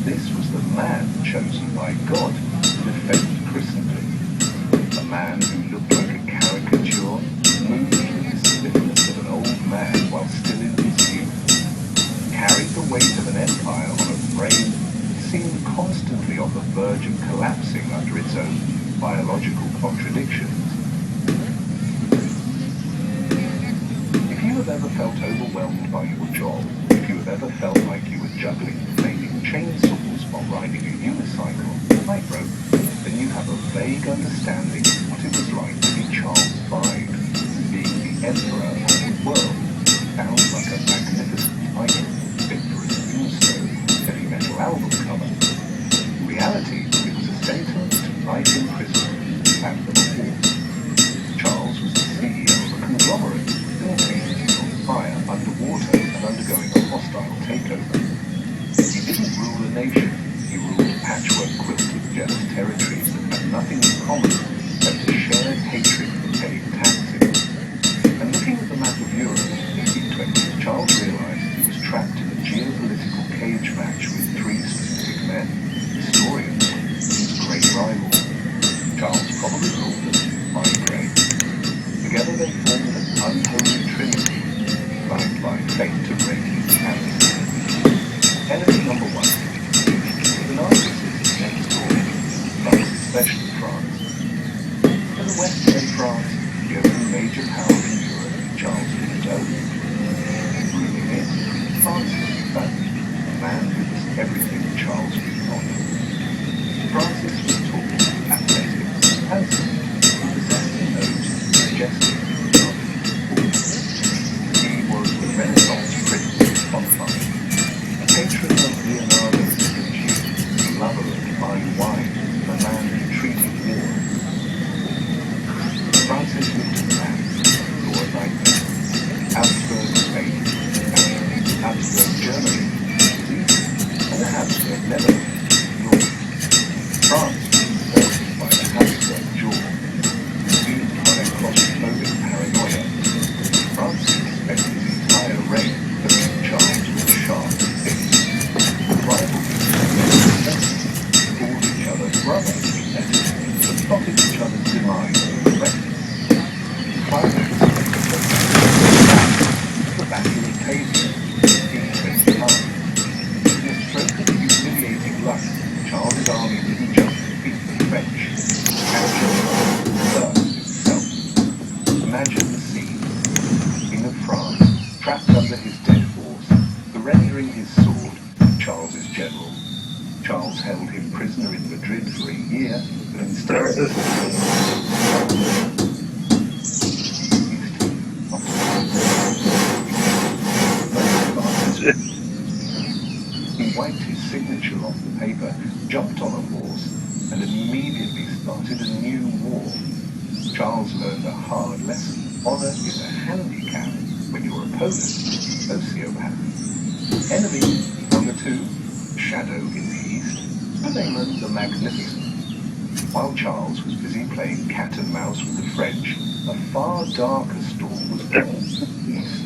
A: This was the man chosen by God to defend Christendom. A man who looked like a caricature, moved with the stiffness of an old man while still in his youth, carried the weight of an empire on a brain that seemed constantly on the verge of collapsing under its own biological contradictions. If you have ever felt overwhelmed by your job, if you have ever felt like you were juggling flaming chainsaws while riding a unicycle or tightrope, then you have a vague understanding of what it was like to be Charles V, being the emperor of the world. Sounds like a magnificent title, fit for a tombstone, heavy metal album cover. In reality, it was a sentence to life in prison and the horse. Charles was the CEO of a conglomerate, building on fire, underwater, and undergoing a hostile takeover. He didn't rule a nation, he ruled a patchwork jealous territories that had nothing in common except a shared hatred for paying taxes. And looking at the map of Europe in 1520, Charles realized he was trapped in a geopolitical cage match with three specific men, historians, his great rivals. Charles probably called them my grey. Together they formed an unholy trinity, bound by fate to break his hands. Enemy number one. The narcissists next door, but especially France. To the west lay France, the only major power in Europe Charles didn't own. Moving in, Francis found a man who was everything Charles was not. Francis was tall, athletic, handsome, and possessed a nose majestic and lovely. He was the Renaissance prince personified, a patron of Leonardo da Vinci, a lover of fine wine, and a man who treated war. Francis looked at the man and saw a nightmare. Habsburg Spain, Habsburg Germany, and the Habsburg Netherlands, North. France was inverted by the Habsburg jaw, fueled by a claustrophobic paranoia. Francis spent his entire reign looking at Charles with a sharp stick. Rivalry called each other brother, but plotted each other's demise with reckless. Climax the Battle of Pavia, 1525. In a stroke of humiliating luck, Charles's army didn't just defeat the French, it captured the earth itself. Imagine the scene. The King of France, trapped under his dead horse, surrendering his sword, Charles's general. Charles held him prisoner in Madrid for a year, but instead he wiped his signature off the paper, jumped on a horse, and immediately started a new war. Charles learned a hard lesson. Honor is a handicap when your opponent is a sociopath. Enemy number two, Shadow in the east, Suleiman the Magnificent. While Charles was busy playing cat and mouse with the French, a far darker storm was born east.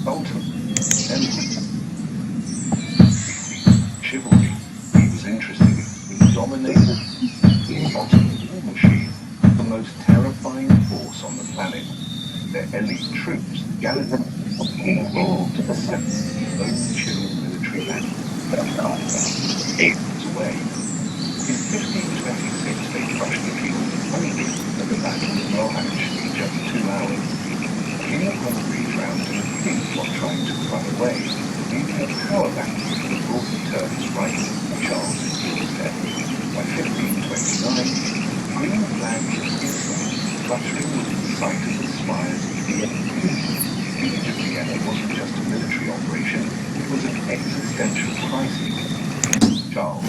A: Sultan, enemy, chivalry. He was interested in dominating the Ottoman war machine, the most terrifying force on the planet. Their elite troops, gallantly evolved to the sense of own chill military man. Away. In 1526 they crushed the king of Hungary at the Battle of Mohács in just 2 hours. The king of Hungary drowned in a fleet while trying to run away, leading a power battle that brought the Turks right to Charles's doorstep. By 1529, the green flag was inside, fluttering within sight of the spires of Vienna. The siege of Vienna wasn't just a military operation, it was an existential crisis. Charles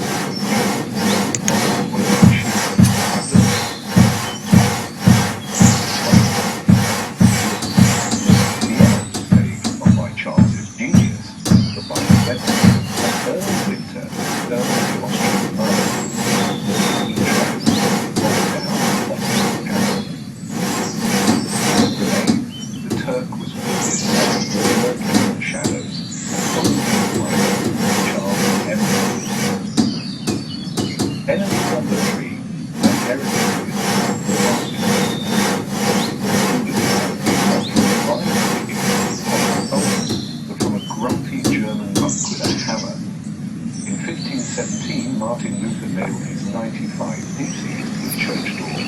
A: Martin Luther nailed his 95 theses to the church door.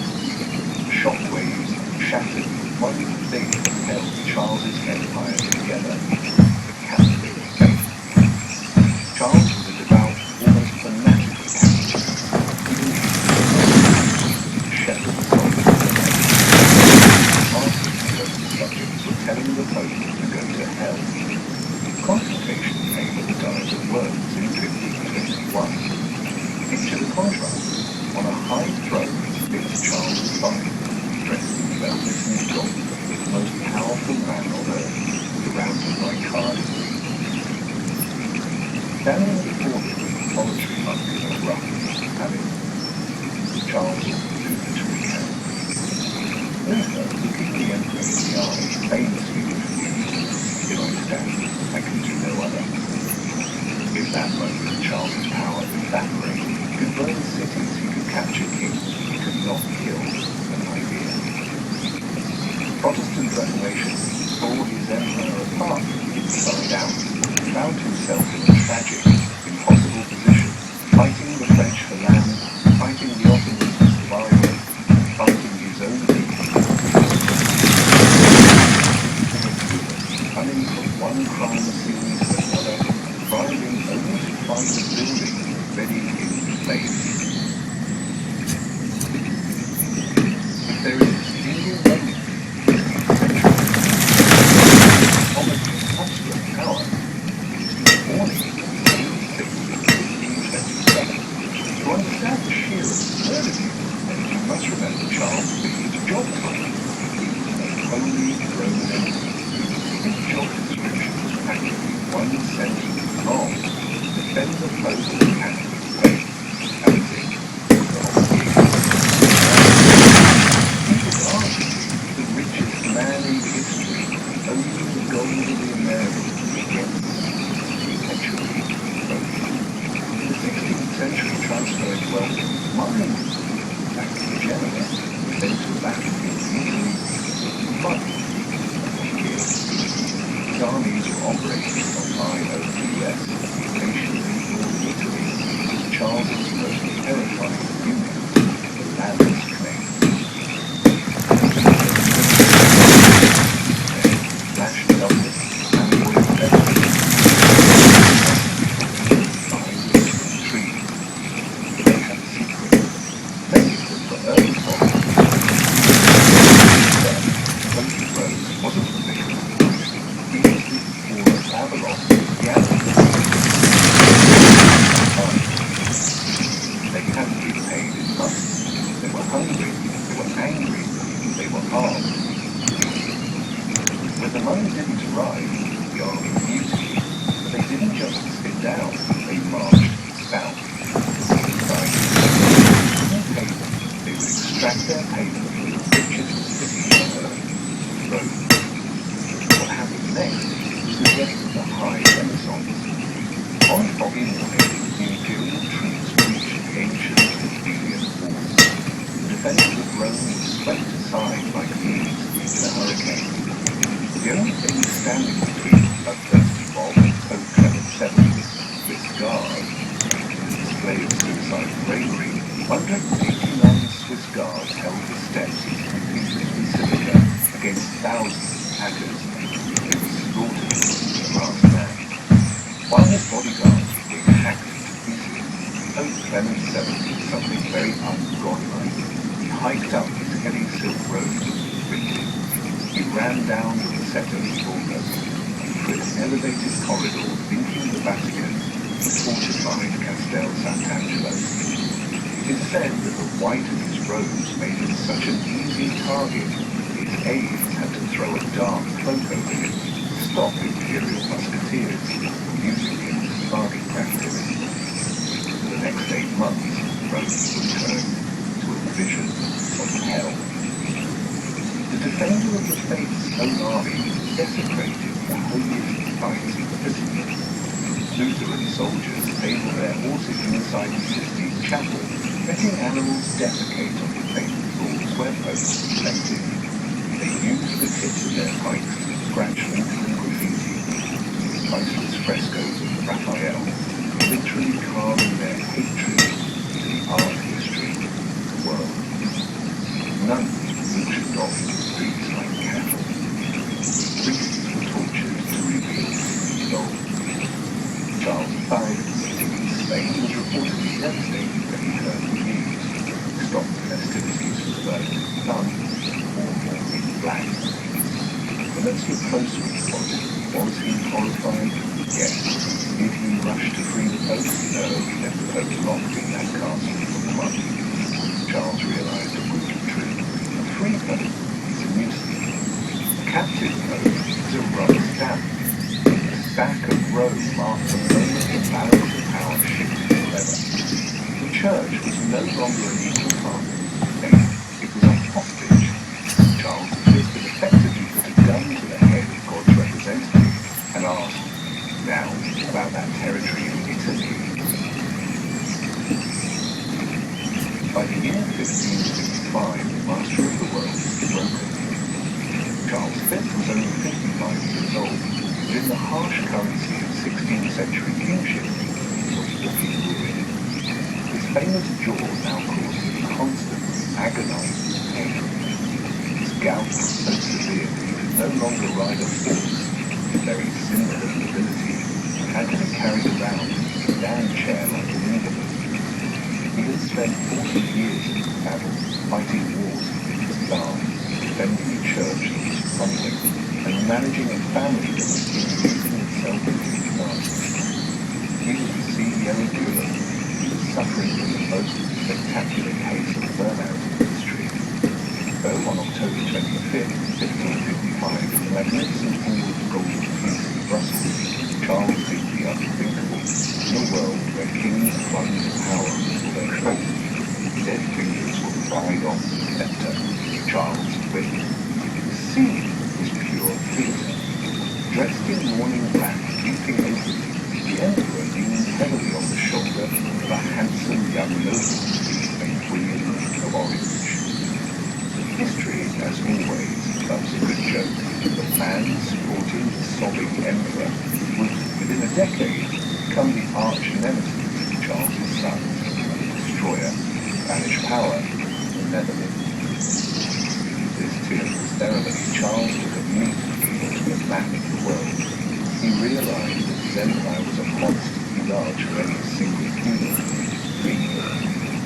A: The shockwaves shattered one thing that held Charles's empire together, the Catholic faith. Charles was a devout, almost fanatical Catholic. Even the shepherd of God. Martin's chosen subjects were telling the Pope to go to hell. Consultation came at the Diet of Worms in 1521. Picture the contrast. On a high throne sits Charles V, dressed in velvet and gold, the most powerful man on earth, surrounded by cardinals. Standing before him in solitary sunk in a rough habit. Charles ordered Luther to recount. Luther, looking the emperor in the eye, famously refused. Here I stand, I can do no other. In that moment, Charles's power evaporated. He could burn cities, he could capture kings, he could not kill an idea. Protestant Reformation saw his empire apart from the inside out, found himself in a tragic, impossible position, fighting the French for land, fighting the Ottomans for survival, fighting his own people. Coming from one crime scene to another, arriving only to find the building ready in flames. If there is a single moment power, it is the morning of June 6, 1527. To understand the sheer absurdity of this event, you must remember Charles Big's job title. He was a Holy Roman Emperor. His job description was practically one sentence long: defend the post of the Catholic faith. That was it. The whole gig. He was arguably the richest man in history, owning the gold of the Americas. Perpetually growing. In the 16th century, transferred wealth from mines back to Genoa, then to battlefields in Italy, money here. His armies were operating on IOUS, stationed in northern Italy. Charles's most terrifying unit, the Landsknecht. Lashed it up with when the money didn't arrive, the army mutinied, but they didn't just sit down, they marched south. They would extract their payment from the richest city on earth, Rome. What happened next was the rest of the high Renaissance. On a foggy morning, the imperial troops reached the ancient Athenian walls. The defenders of Rome were swept aside like leaves in a hurricane. The only thing standing between the bloodthirsty mob and so-clever sevens, Swiss guards, in a display of suicide bravery, 189 Swiss guards held the steps of St. Peter's Basilica against thousands of attackers. They were slaughtered to the last man. While his bodyguards were being hacked to pieces, Pope Clement VII did something very ungodlike. He hiked up his heavy silk robes and sprinted. He ran down the Rosetta Fortress and through an elevated corridor linking the Vatican to the fortified Castel Sant'Angelo. It is said that the white of his robes made him such an easy target that his aides had to throw a dark cloak over him to stop imperial musketeers from using him as target practice. For the next 8 months, Rome would turn to a vision of hell. The defender of the faith's own army desecrated the holiest sites of Christendom. Lutheran soldiers stabled their horses inside the Sistine Chapel, letting animals defecate on the faithful floors where popes reflected. They used the tips of their pikes to scratch Lutheran graffiti. Priceless frescoes of Raphael, literally carving their hatred into the art history of the world. Nuns butchered off in the streets like cattle. Priests were tortured to reveal his soul. Charles V, sitting in Spain, was reportedly devastated when he heard the news. He stopped the festivities for the birth of his son, all in black. But let's look closer at the body. Was he horrified? Yes. Did he rush to free the Pope? No, he left the Pope locked in that castle for a month. Charles realized a brutal truth. A free Pope is a nuisance. A captive Pope is a rubber stamp. The sack of Rome marked the moment the balance of power shifted forever. the year 1555, the master of the world was broken. Charles V was only 55 years old, but in the harsh currency of 16th century kingship, was walking ruin. His famous jaw now caused him constant, agonizing pain. His gout was so severe that he could no longer ride a horse, a very symbol of nobility, and had to be carried around in a sedan chair like an invalid. He had spent 40 years in the battle, fighting wars in his Tsar, defending a church that was crumbling, and managing a family that was increasing itself into disaster. He was the CEO of Europe. He was suffering from the most spectacular case of burnout in history. Though on October 25th, 1555, in the magnificent hall of the Golden Fleece in Brussels, Charles did the unthinkable. In a world where kings clung to power until their cold, dead fingers were pried off the scepter. Charles V. See his pure theatre. Dressed in mourning black, leaping openly, the Emperor leaned heavily on the shoulder of a handsome young noble named William of Orange. History, as always, loves a good joke. The man supporting the sobbing emperor would, within a decade, become the arch nemesis of Charles's son, the destroyer, Banished power, the Netherlands. This tearless ceremony, Charles took a neat view of the map of the world. He realized that his empire was a monster too large for any single kingdom.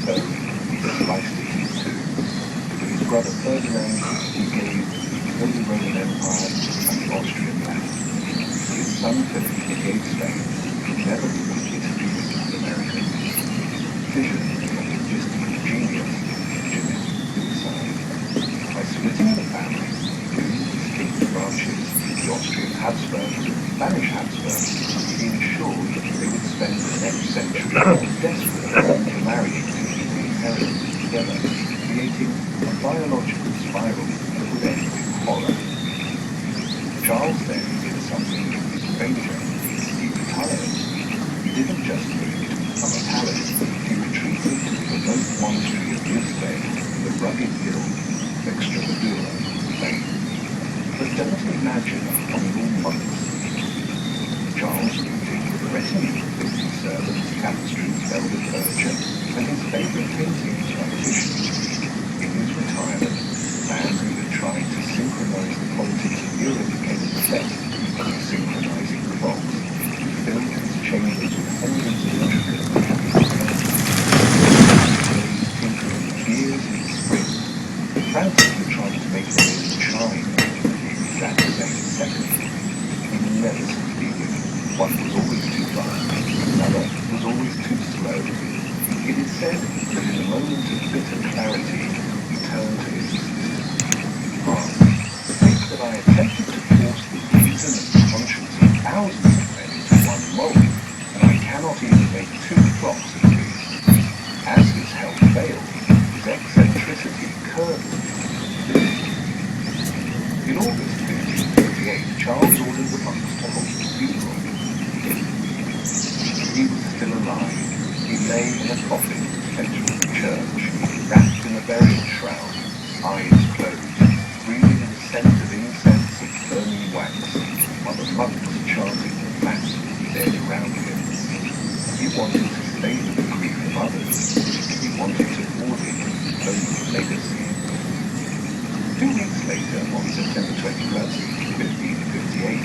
A: So he sliced it in two. To his brother Ferdinand, he gave the Holy Roman Empire and the Austrian land. To his son Philip, he gave Spain, the Netherlands, Italy, and America. Vision of logistical genius, genetic suicide. By splitting the family into two distinct branches, the Austrian Habsburgs and the Spanish Habsburgs, he ensured that they would spend the next century desperate to marrying to keep the inheritance together, creating a biological spiral that would end in horror. Charles then did something stranger. He retired. He didn't just move to become a palace, he retreated to the remote monastery of Lisbon, the rugged hills of Extremadura, Spain. But don't imagine humble monks. Charles moved in with a retinue of 50 servants, tapestries, velvet furniture, and his favourite paintings by Titian. In his retirement, the man who had tried to synchronize the politics of Europe became obsessed with synchronizing clocks. He filled his chambers with hundreds of intricate tinkering gears in the spring, frantically trying to make them chime at the exact same second. He never succeeded. One was always too fast, another was always too slow. It is said that in a moment of bitter clarity, he turned to his assistant. Think that I attempted to force the reason and the conscience of thousands of men into one mold, and I cannot even make two clocks agree. As his health failed, his eccentricity curdled. In August 1558, Charles ordered the monks to hold a funeral. He was still alive. He lay in a coffin in the centre of the church, wrapped in a burial shroud, eyes closed, breathing the scent of incense and burning wax, while the monks chanting the mass dead around him. He wanted to savor the grief of others. He wanted to audit his own legacy. 2 weeks later, on September 21st, 1558,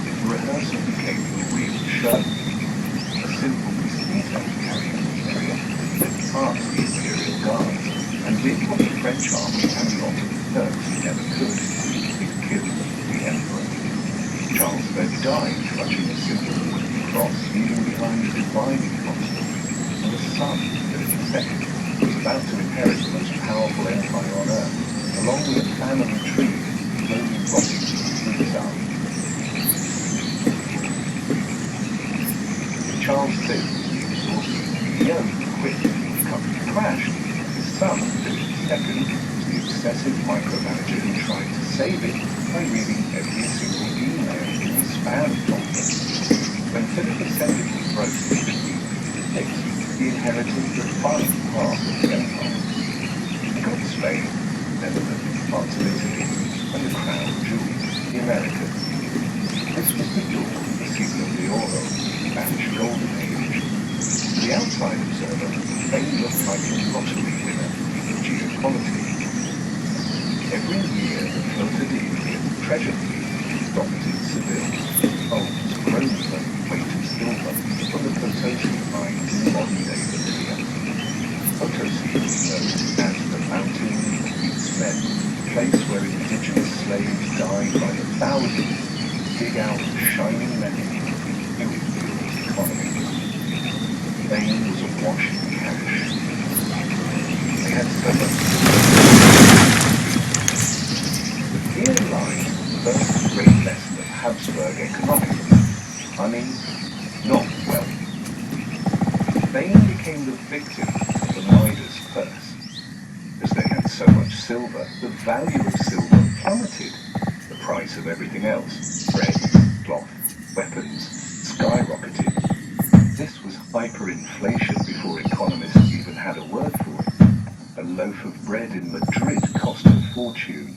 A: the rehearsal became a real show. A simple mosquito carrier that passed the Imperial Guards and did what the French army and the Ottoman Turks never could. It killed the Emperor. Charles then died clutching a simple wooden cross, leaving behind a dividing constant, and a son, Philip II, was about to inherit the most powerful empire on earth, along with a family tree slowly rotting through the sun. Charles V was the exhausted CEO who quit when the company crashed. His son, Philip II, was the obsessive micromanager who tried to save it by reading every single email in the spam folder. When Philip ascended the throne in 1556, he he inherited the fine half of the empire. He got Spain, Netherlands, parts of Italy, and the crown jewels, the Americas. This was the dawn of the Siglo de Oro, Spanish Golden Age. To the outside observer, Spain looked like a lottery winner in geopolitics. Every year, the Flota de India treasure fleet docked in Seville, bulbs, chrome weight of silver from the Potosi mines in modern-day Bolivia. Potosi was known as the Mountain of Weak Men, a place where indigenous slaves died by the thousands to dig out shining metal in fuel fuel's economy. Spain was awash in cash. They had so much. But here lies the first great lesson of Habsburg economics. Money, not wealth. Spain became the victim of the miner's curse. As they had so much silver, the value of silver plummeted. The price of everything else, bread, cloth, weapons, skyrocketed. This was hyperinflation before economists even had a word for it. A loaf of bread in Madrid cost a fortune.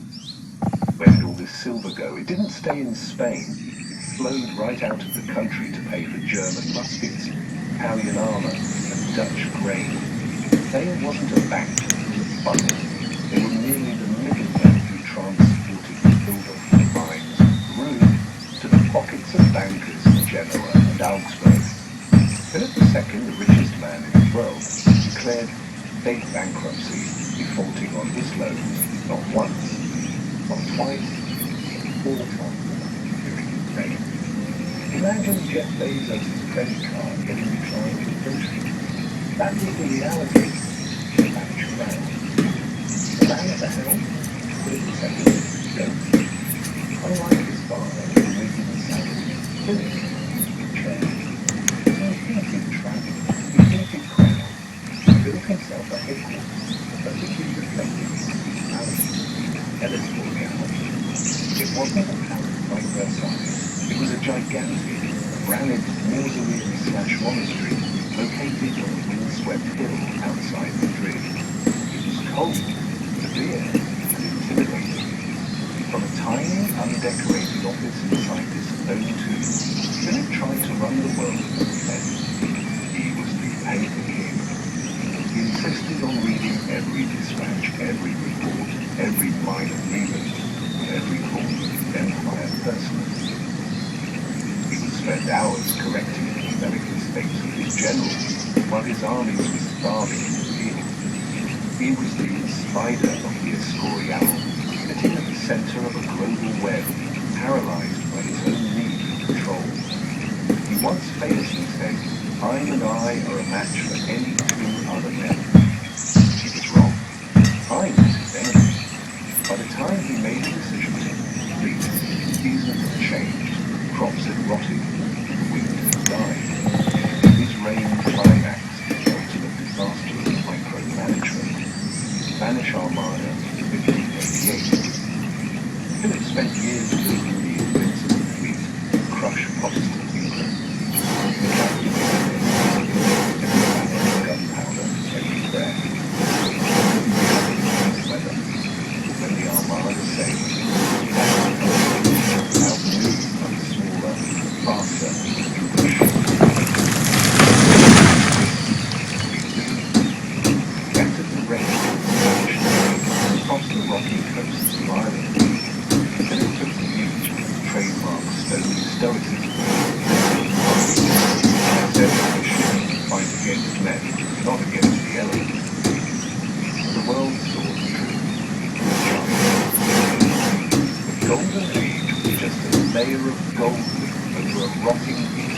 A: Where did all this silver go? It didn't stay in Spain. It flowed right out of the country to pay for German muskets, Italian armour, and Dutch grain. Spain wasn't a bank, it was a fund. They were merely the middlemen who transported the silver from the mines of Peru to the pockets of bankers in Genoa and Augsburg. Philip II, the richest man in the world, declared state bankruptcy, defaulting on his loans not once, not twice, but 4 times during his reign. Imagine Jeff Bezos' credit card getting declined in groceries. That was the reality. Spanish crown. The man at the helm, Philip II, goes. Unlike his father, who was making the salary, Philip took chair. He hated travel. He hated crowds. He built himself a headquarters, perfectly reflecting his personality. Eligible reality. It wasn't a palace like Versailles. It was a gigantic, granite mausoleum/monastery located on a windswept hill outside Madrid. It was cold, severe, and intimidating. From a tiny, undecorated office inside this stone tomb, Philip tried to run the world as he said. He was the paper king. He insisted on reading every dispatch, every report, every minor grievance, and every course of his empire personally. He would spend hours correcting the numeric mistakes of his generals while his armies were starving in the field. He was the spider of the Escorial, sitting at the center of a global web, paralyzed by his own need for control. He once famously said, "Time and I are a match for any 2 other men." He was wrong. Time was his enemy. By the time he made a decision to complete, seasons had changed, crops had rotted, the wheat had died. His reign climaxed the ultimate disaster of micromanagement. Spanish Armada, 1588. Philip spent years building the invincible fleet to crush Protestant England. The captain gunpowder every breath. Weather. When the Armada sailed, outnewed by smaller, faster English ships. He entered the range of the Spanish Navy across the rocky coasts of Ireland. Philip took the news with trademark stony stoicism. He said that the ships fight against men, not against the elements. The world saw the truth. The Golden Age was just a layer of gold over a rotting heap.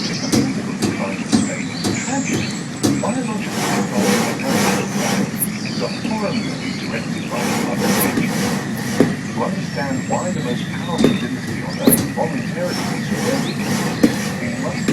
A: The political decline of Spain is a tragedy. Biological survival is a horror movie directed by Mother Nature. To understand why the most powerful dynasty on earth voluntarily surrendered, we must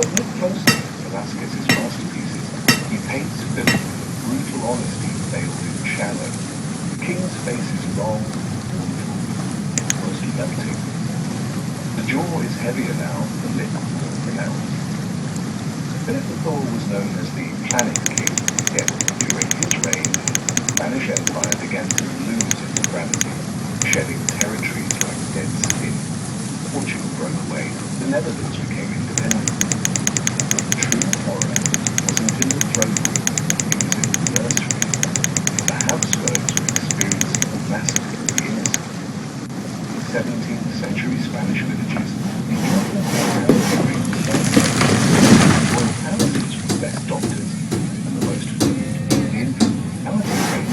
A: But look closely at Velázquez's masterpieces. He paints Philip with a brutal honesty veiled in shadow. The king's face is long, mournful, almost melting. The jaw is heavier now, the lip more pronounced. Philip the Tall was known as the Planet King, yet during his reign, the Spanish Empire began to lose its gravity, shedding territories like dead skin. Portugal broke away, the Netherlands became independent. But the true horror wasn't in the throne room, it was in the nursery. The Habsburgs were experiencing a massacre of the innocent. In 17th century Spanish villages, the children were during the royal palaces with the best doctors and the most food. The infertility rate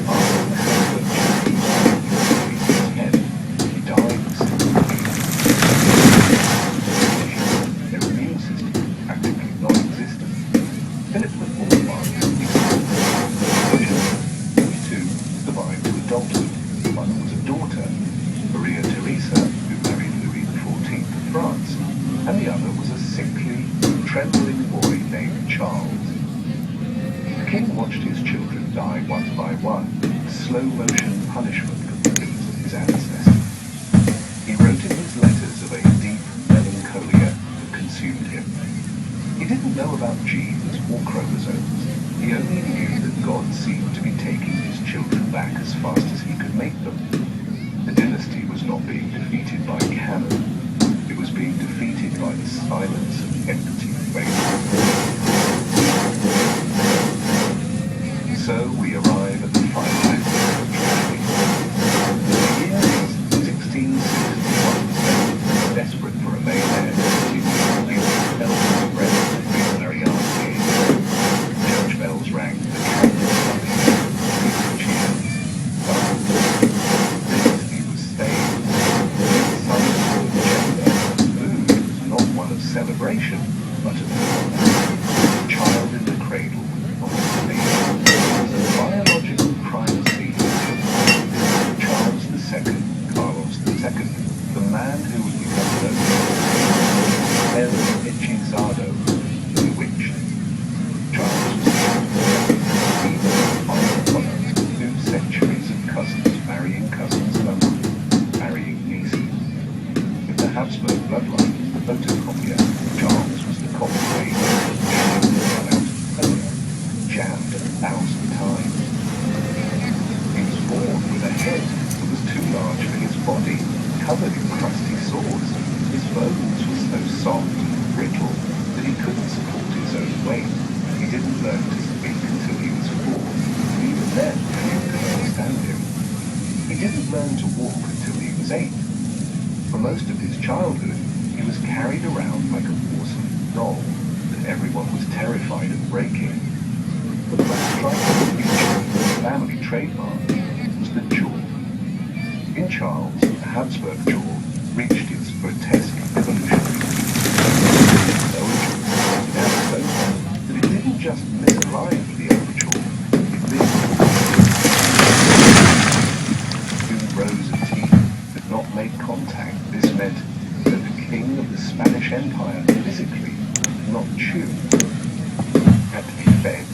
A: after the Habsburg introduced his head, he died simply. Their immune system practically non-existent. Philip the Fourth marked two survived to adulthood. One was a daughter, Maria Theresa, who married Louis XIV of France, and the other was a sickly, trembling boy named Charles. The king watched his children die one by one, a slow-motion punishment for the sins of his ancestors. He wrote in his letters of a deep melancholia that consumed him. He didn't know about genes or chromosomes. He only knew that God seemed to be taking his children back as fast as he could make them. The dynasty was not being defeated by cannon. It was being defeated by the silence of empty faith. So we arrive at the final act of the tragedy. The year is 1661. Desperate for a male heir to continue to lead the eldest bread of the Marianne. Church bells rang, the candles sunny, people cheered. The dynasty was staying. The sun was gender. The mood was not one of celebration, but of mourning. The child in the cradle was not the biological primacy of Charles II, Carlos II, the man who would become known as El Hechizado, bewitched. Charles was even a product of 2 centuries of cousins marrying cousins and uncles, marrying nieces. With the Habsburg bloodline, the photocopier, Charles was the copy made, run out of polio, jammed 1,000 times. He was born with a head that was too large for his body, covered in crusty sores. His bones were so soft and brittle that he couldn't support his own weight. He didn't learn to speak until he was 4, and even then few could understand him. He didn't learn to walk until he was 8. For most of his childhood, he was carried around like a porcelain doll that everyone was terrified of breaking. But the most striking feature of the family trademark was the jaw. In Charles, the Habsburg jaw reached its grotesque evolutionary peak. Lower jaw pointed out so far that it didn't just misalign with the upper jaw, it lived. 2 rows of teeth could not make contact. This meant that the king of the Spanish Empire physically could not chew. Had to be fed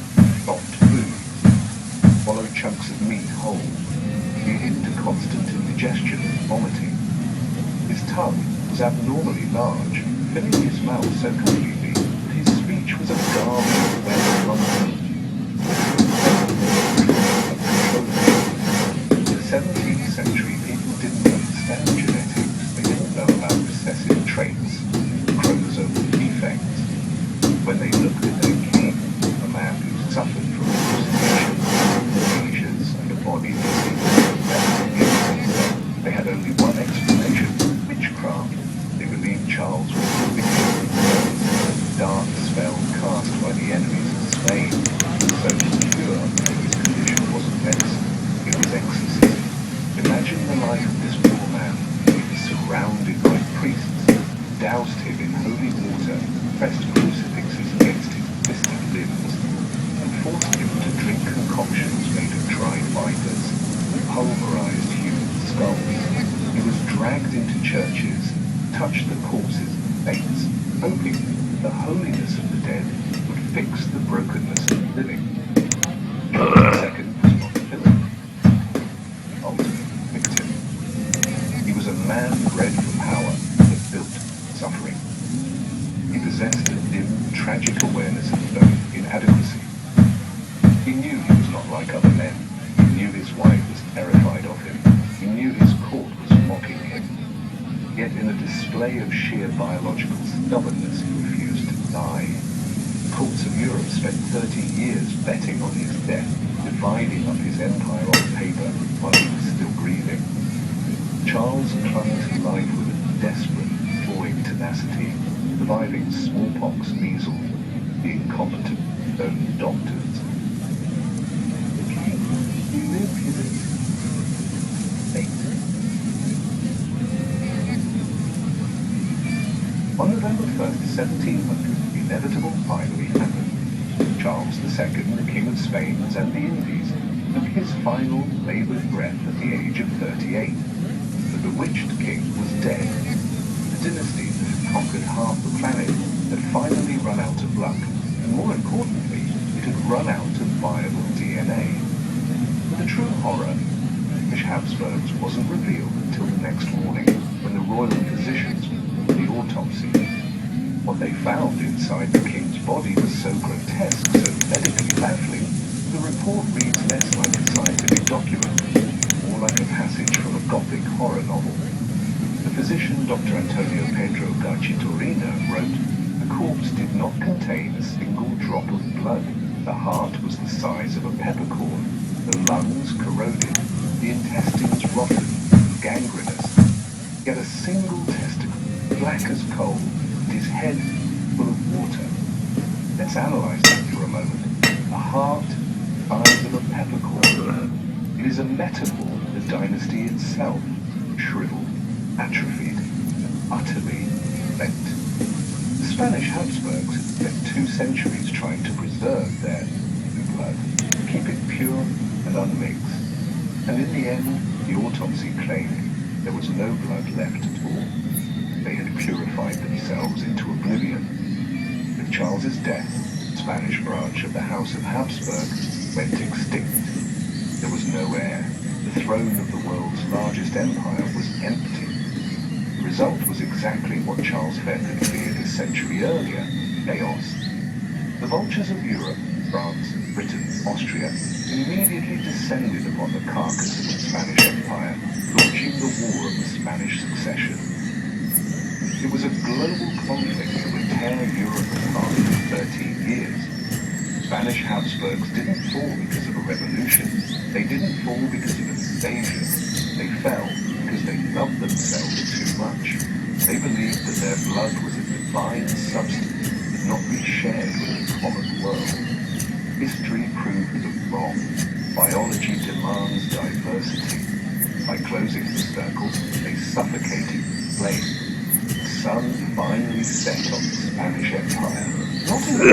A: soft food, swallow chunks of meat whole, leading to constant indigestion and vomiting. His tongue was abnormally large, filling his mouth so completely that his speech was a garbled wet rumble. In the 17th century, people didn't understand genetics. They didn't know about recessive traits, chromosomal defects. When they looked at their king, a man who suffered from hallucinations, seizures, and a body that seemed they had only one explanation: witchcraft. They believed Charles was the victim of a dark spell cast by the enemies of Spain. So the cure for his condition wasn't medicine, it was exorcism. Imagine the life of this poor man. He was surrounded by priests, doused him in holy water, pressed crucifixes against his twisted limbs, and forced him to drink concoctions made of dried vipers and pulverized human skulls. He was dragged into churches, touched the corpses, saints, hoping the holiness of the dead would fix the brokenness of the living. Charles II was not a villain, ultimate victim. He was a man bred for power that built suffering. He possessed a dim, tragic awareness of his own inadequacy. He knew he was not like other men. He knew his wife was terrified of him. He knew his court was mocking him. Yet in a display of sheer biological stubbornness, he refused to die. The courts of Europe spent 30 years betting on his death, dividing up his empire on paper while he was still breathing. Charles clung to life with a desperate, clawing tenacity, surviving smallpox, measles, the incompetent own doctors. The king, he lived his fate. On November 1st, 1700, the inevitable finally happened. Charles II, the King of Spain and the Indies, took his final laboured breath at the age of 38. The bewitched king was dead. The dynasty that had conquered half the planet had finally run out of luck, and more importantly, it had run out of viable DNA. But the true horror of the Habsburgs wasn't revealed until the next morning, when the royal physicians performed the autopsy. What they found inside the king's body was so grotesque, so medically baffling, the report reads less like a scientific document, more like a passage from a Gothic horror novel. The physician, Dr. Antonio Pedro Garcitorino, wrote, "The corpse did not contain a single drop of blood. The heart was the size of a peppercorn, the lungs corroded, the intestines rotten, gangrenous. Yet a single testicle, black as coal, and his head full of water." Let's analyze that for a moment. A heart the size of a peppercorn. It is a metaphor for the dynasty itself, shriveled, atrophied, utterly bent. The Spanish Habsburgs had spent 2 centuries trying to preserve their blood, keep it pure and unmixed. And in the end, the autopsy claimed there was no blood left at all. They had purified themselves into oblivion. With Charles's death, the Spanish branch of the House of Habsburg went extinct. There was no heir. The throne of the world's largest empire was empty. The result was exactly what Charles V had feared a century earlier: chaos. The vultures of Europe, France, Britain, Austria, immediately descended upon the carcass of the Spanish Empire, launching the War of the Spanish Succession. It was a global conflict that would tear Europe apart for 13 years. Spanish Habsburgs didn't fall because of a revolution. They didn't fall because of an invasion. They fell because they loved themselves too much. They believed that their blood was a divine substance that could not be shared with the common world. History proved them wrong. Biology demands diversity. By closing the circle, they suffocated the flame. The sun finally set on the Spanish Empire. Not in the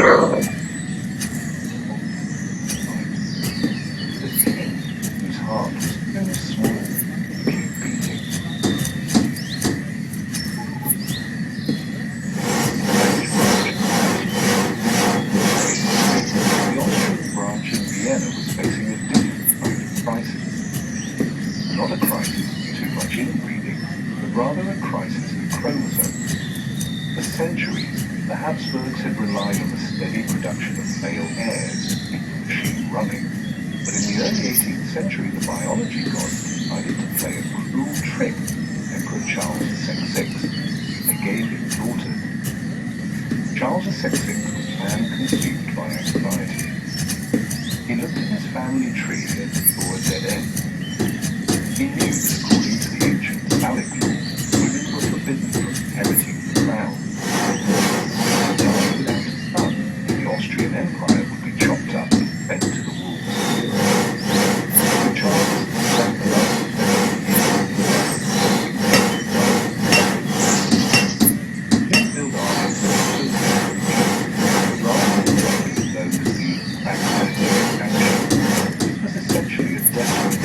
A: whose heart was so small to keep beating. The Austrian branch in Vienna was facing a different kind of crisis. Not a crisis of too much inbreeding, but rather a crisis of chromosomes. For centuries, the Habsburgs had relied on the steady production of male heirs to keep the machine running. But in the early 18th century, the biology gods decided to play a cruel trick on Emperor Charles VI. They gave him daughters. Charles VI was a man consumed by anxiety. He looked at his family tree and saw a dead end. He knew that according to the ancient phallic law, women were forbidden from inheriting the crown. Without a son, the Austrian Empire would be chopped up and fed to the wolves. So Charles spent the last 70 years he built armies rather than letting those lead pragmatic action. This was essentially a desperate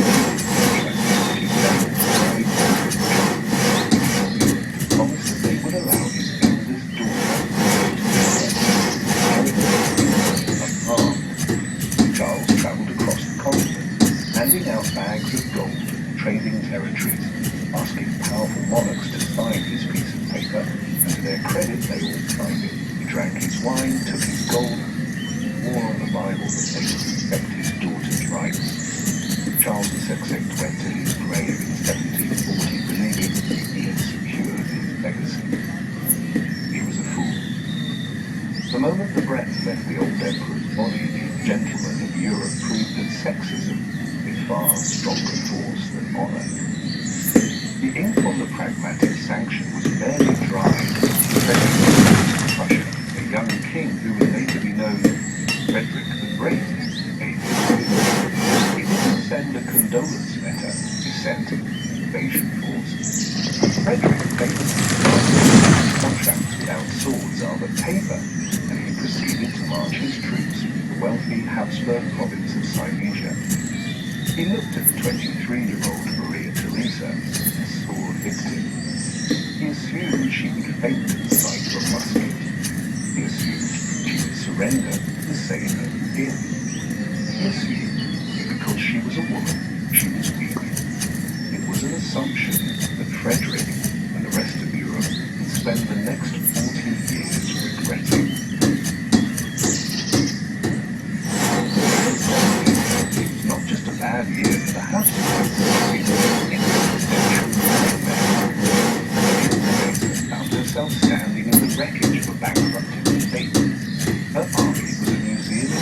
A: contract to keep them they all climbed it. He drank his wine, took his gold, swore on the Bible that they would respect his daughter's rights. Charles II went to his grave in 1740 believing he had secured his legacy. He was a fool. The moment the breath left the old emperor's body, the gentlemen of Europe proved that sexism is far stronger force than honor. The ink on the pragmatic sanction was barely dry. Prussia, a young king who was made to be known Frederick the Great, he didn't send a condolence letter. He sent invasion force. Frederick famously contracts without swords are but paper, and he proceeded to march his troops into the wealthy Habsburg province of Silesia. He looked at the 23-year-old Maria Theresa, a sword victim. He assumed she would faint at the sight of a musket. He assumed she would surrender the same as him. He assumed that because she was a woman, she was weak. It was an assumption that Frederick and the rest of Europe would spend the next 40 years regretting. It was not just a bad year for the Habsburgs, it was an existential nightmare. Teresa found herself standing in the wreckage of a bankrupted state. Her army was a museum of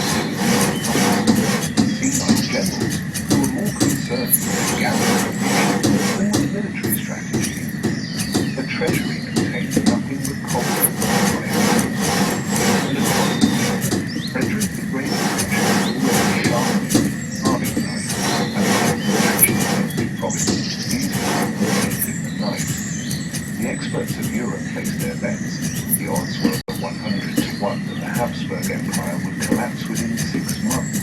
A: senile generals who were more concerned with their gallant than with military strategy. The treasury contained nothing but copper and Frederick the Great was already sharpening army knife and the province in the night. The experts of Europe placed their bets. The odds were 100 to 1 that the Habsburg Empire would collapse within 6 months.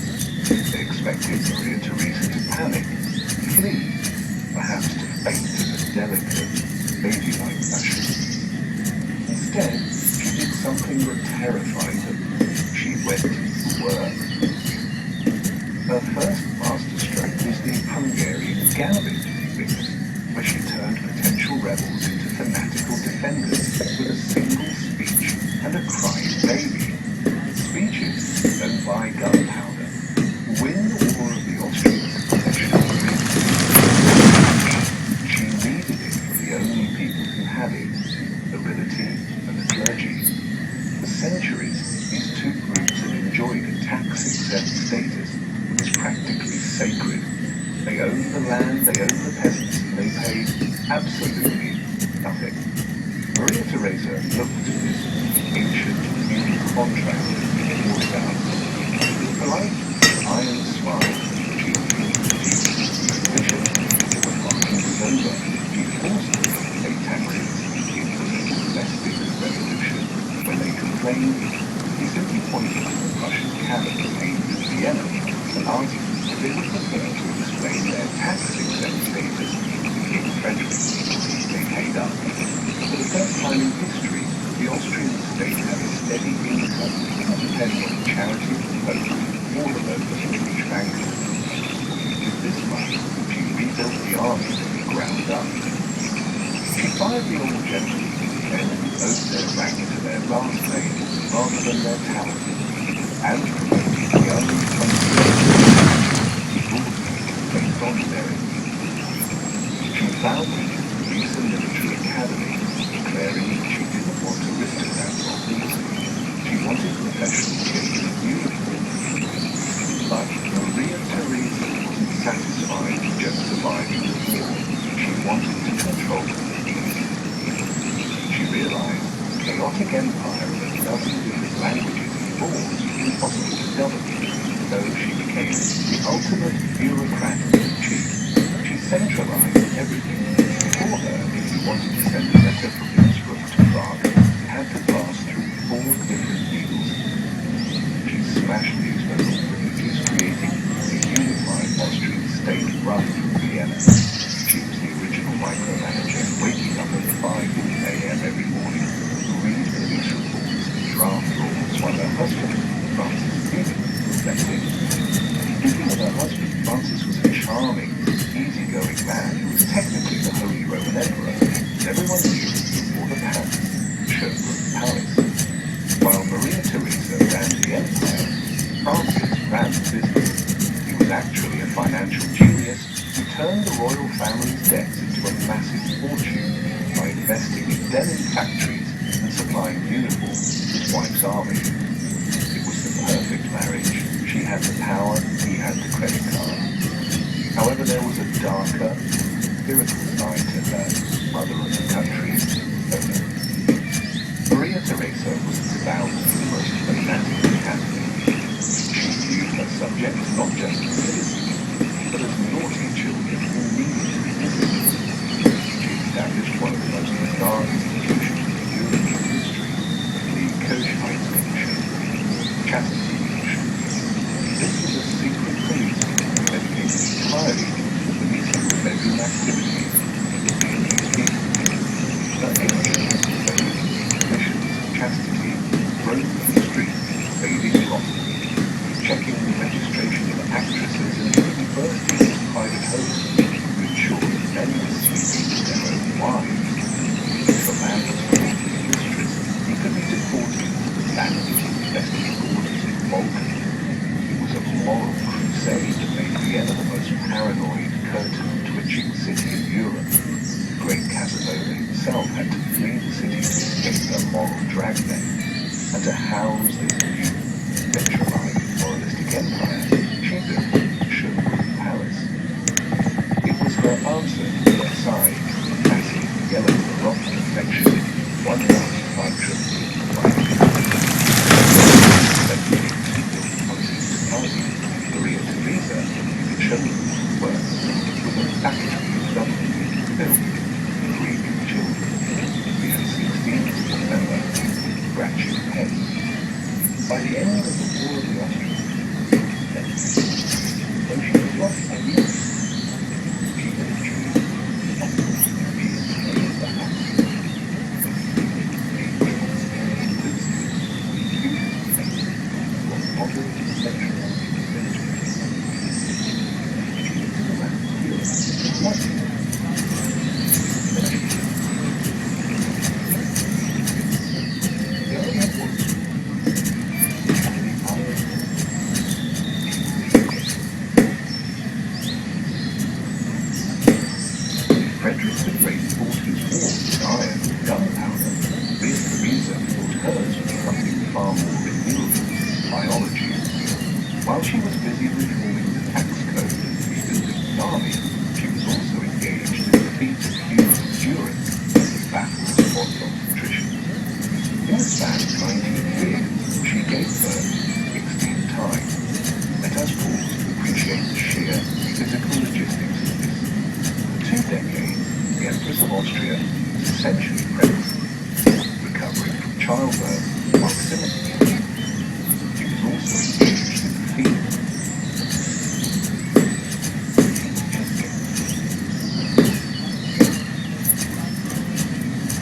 A: They expected Maria Theresa to panic, flee, perhaps to faint in a delicate, ladylike fashion. Instead, she did something that terrified them. She went to work. Her first masterstroke was the Hungarian Gambit, where she turned potential rebels into fanatical defenders with a single speech and a crying baby. Speeches don't buy gunpowder. Win the war of the Austrians' possession of she needed it for the only people who had it, nobility and the clergy. For centuries, these two groups had enjoyed a tax-exempt status that was practically sacred. They owned the land, they owned the peasants, and they paid absolutely nothing. Maria Theresa looked at this ancient feudal contract and wore it out. Polite, iron smile, she appealed to the bishops. When marching was over, she forced them to pay taxes. It was a domestic revolution. When they complained, he simply pointed to the Prussian canons aimed at Vienna and asked if they would prefer to explain their tax-exempt status to King Frederick. They paid up. For the first time in history, the Austrian state had a steady income, not depending on charity, vote, or the loan of British bankers. With this money, she rebuilt the army from the ground up. She fired the old gentlemen men who owed their rank to their last name rather than their talent, and promoted the young based on merit. She founded the recent military academy, declaring that she didn't want aristocrats or police. She wanted professionals in uniform. But Maria Theresa wasn't satisfied with just surviving the war. She wanted to control the peace. She realized a chaotic empire of a dozen different languages and laws was impossible to govern. So she became the ultimate bureaucrat in chief. She centralized everything. For her, if you wanted to send a letter from Innsbruck to Prague, it had to pass through 4 different needles. She smashed these local privileges, creating a unified Austrian state run from Vienna. She was the original micromanager, waking up at 5 a.m. every morning to read police reports and draft laws, while her husband, Francis Stephen, reflected. Speaking of her husband, Francis was a charming, easygoing man who was technically the Holy Roman Emperor, but everyone knew he wore the pants, Sherbrooke Palace. factories and supplying uniforms to his wife's army. It was the perfect marriage. She had the power, he had the credit card. However, there was a darker, spiritual side to her, mother of the country, owner. Maria Theresa was devout and the most fanatic Catholic. She viewed her subjects not just as citizens, but as naughty children who needed to be disciplined. She established one of the most bizarre institutions in European history, the Kirchheitskommission, Chastity Commission. This was a secret police dedicated entirely to policing the bedroom activities of European people. Her agents, commissions, chastity, roamed the streets, bathing properly, checking the registration of actresses and giving birth to his private homes to ensure that men were sleeping with their own wives. If a man was caught with a mistress, he could be deported to the bandit infested borders of Balkan. It was a moral crusade that made Vienna the most paranoid, curtain-twitching city in Europe. The great Casanova himself had to flee the city to escape the moral dragnet, and to house this new, centralized moralistic empire, she built the Schönbrunn Palace. It was her answer to Versailles, massive, yellow, baroque perfection, 1,500 Maria Theresa, the Schönbrunn works, was a factory of government built for Greek children. We had 16th November, scratching heads. By the end of the War of the Austrians, though she was lost by years, she had achieved she enslaved the house. Frederick the Great fought his war with iron and gunpowder. Maria Theresa fought hers with something far more renewable, biology. While she was busy reforming the tax code and rebuilding the army, she was also engaged in the feats of human endurance and the battles fought on patricians. In the span of 19 years, she gave birth 16 times. Let us pause to appreciate the sheer physical logistics of this. For 2 decades, the Empress of Austria was essentially pregnant, recovering from childbirth while simultaneously. She was also engaged in the field.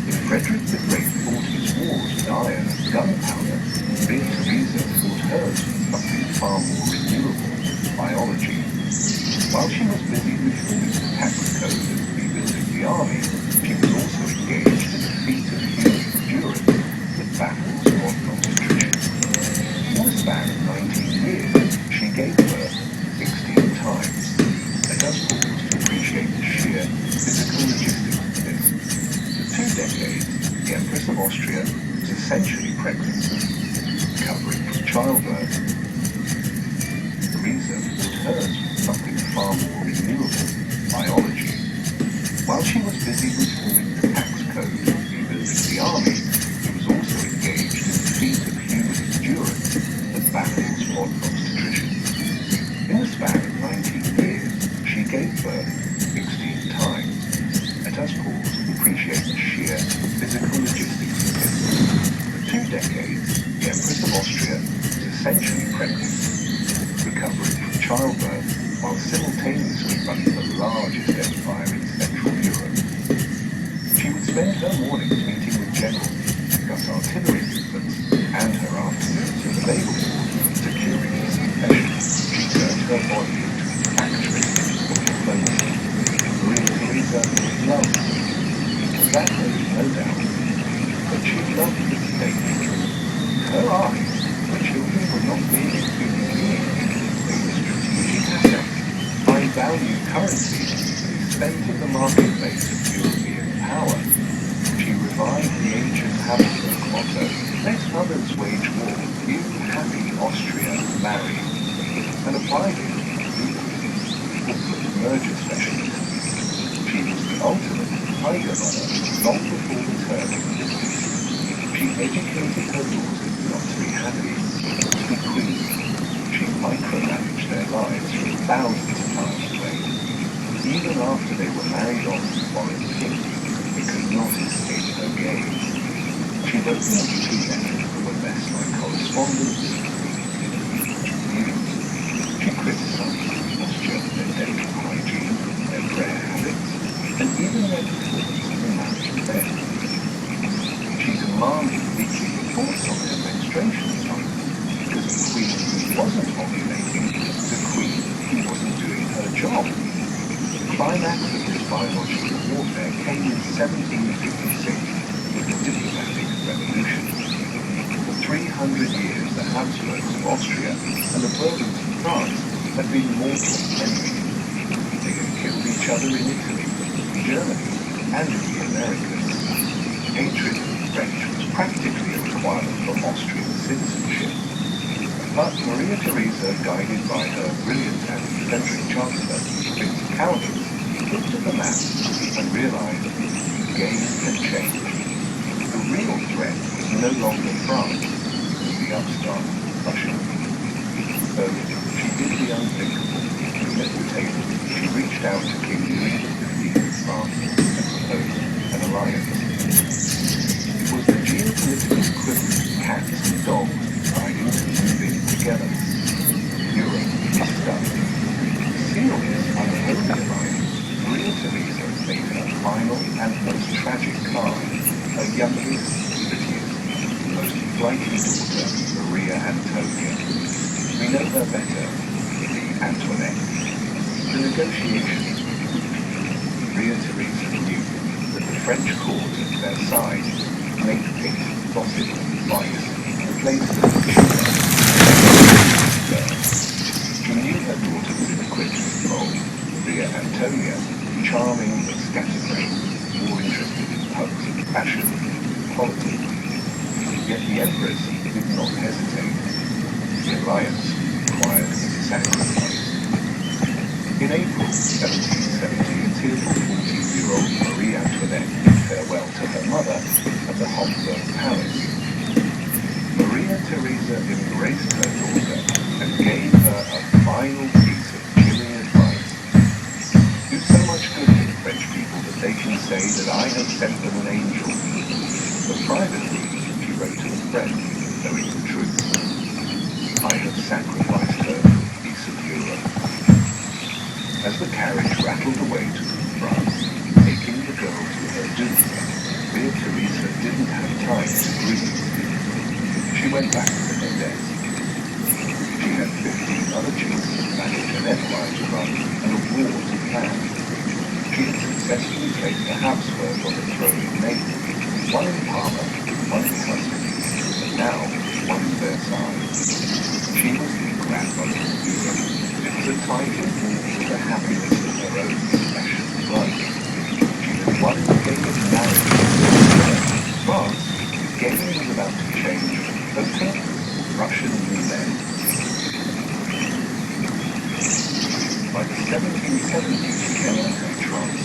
A: If Frederick the Great fought his wars with iron and gunpowder, Maria Theresa fought hers with something far more renewable, biology. While she was busy reforming the tax code and rebuilding the army, she was also engaged in the feat of human endurance with battles fought on patrician. In the span of 19 years, she gave birth 16 times. Let us pause to appreciate the sheer physical logistics of this. For 2 decades, the Empress of Austria was essentially pregnant, recovering from childbirth. Theresa fought hers with something far more renewable, biology. While she was busy reforming the tax code and rebuilding the army, she was also engaged in the feat of human endurance and battles for obstetricians. In the span of 19 years, she gave birth 16 times. Let us pause to appreciate the sheer physical logistics of this. For 2 decades, the Empress of Austria was essentially pregnant, recovering from childbirth while simultaneously running the largest empire in Central Europe. She would spend her mornings meeting with generals, discuss artillery movements, and her afternoons in the labor ward, securing the succession. She turned her body into a factory for diplomacy. Maria Theresa loved it, and that there is no doubt. But she loved the state. In her eyes, the children were not merely human beings. They were strategic assets, high-value currency that is spent in the marketplace of European power. She revived the motto, let others wage war, you happy Austria marry, and applied it to corporate merger specialist. She was the ultimate tiger mother long before the turn of the 50s. She educated her daughters not to be happy, but to be queen. She micromanaged their lives from thousands of miles away. Even after they were married off to foreign kings, they could not escape her gaze. She wrote them two letters that were less like correspondence. News. She criticized their posture, their dental hygiene, their prayer habits, and even their performance in the marriage bed. She demanded weekly reports on their menstruation cycles, because a queen who wasn't ovulating was a queen who wasn't doing her job. The climax of this biological warfare came in 1756 with the diplomatic revolution. For 300 years, the Habsburgs of Austria and the Bourbons of France had been mortal enemies. They had killed each other in Italy, Germany, and in the Americas. Hatred of the French was practically a requirement for Austrian citizenship. But Maria Theresa, guided by her brilliant and eccentric chancellor, Prince Countess, looked at the map and realized the game had changed. The real threat was no longer France, it was the upstart Russia. So she did the unthinkable. At the table, she reached out to King Louis XV of France and proposed an alliance. It was the geopolitical equivalent of cats and dogs deciding to move in together. Europe is stuck. To seal this unholy alliance, Maria Theresa made her final and most tragic card, her youngest, prettiest, most flighty daughter, Maria Antonia. We know her better, the Antoinette. The negotiations were brutal. Maria Theresa knew that the French court at Versailles made hate, gossip, vice, the place of sugar. She knew her daughter was equipped with role, Maria Antonia, charming but scatterbrained, more interested in pubs, fashion, politics. Yet the Empress did not hesitate. The alliance required sacrifice. In April 1770, a tearful 14-year-old Marie Antoinette bid farewell to her mother at the Homburg Palace. Maria Theresa embraced her daughter and gave her a final piece of chilling advice. Do so much good for the French people that they can say that I have sent them an angel. But privately, she wrote to a friend, knowing the truth. I have sacrificed her for the peace of Europe. As the carriage rattled away to France, taking the girl to her doom, Maria Theresa didn't have time to grieve. She went back to her desk. She had 15 other children to manage, an empire to run, and a war to plan. She had successfully placed the Habsburg on the throne of Naples, one in Parma, one in Tuscany, and now one in Versailles. She was the grandmother of Europe. It was a title for the happiness of her own special blood. She had won the game of marriage. France, the game was about to change her purpose, Russian roulette. By the 1770s, she entered her trance.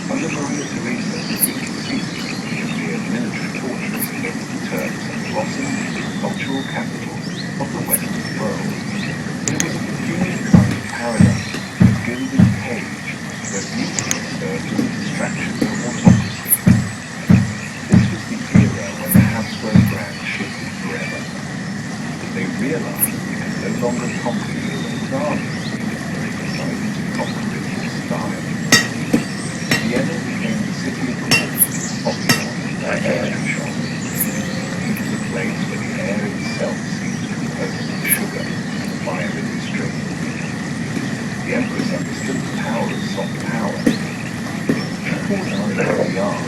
A: Under Maria Theresa, it ceased to be a mere military fortress against the Turks and blossomed into the cultural capital of the Western world. It was a peculiar kind of paradise, a gilded cage, where beauty served as a distraction from autocracy. This was the era when the Habsburg brand shifted forever. They realized they could no longer conquer Europe with armies, so they decided to conquer it with style. Vienna became the city of the world, popular and pastry shop. It was a place where the air itself seemed composed of sugar and fire industry. The Empress understood the power of soft power. She called on the yarn.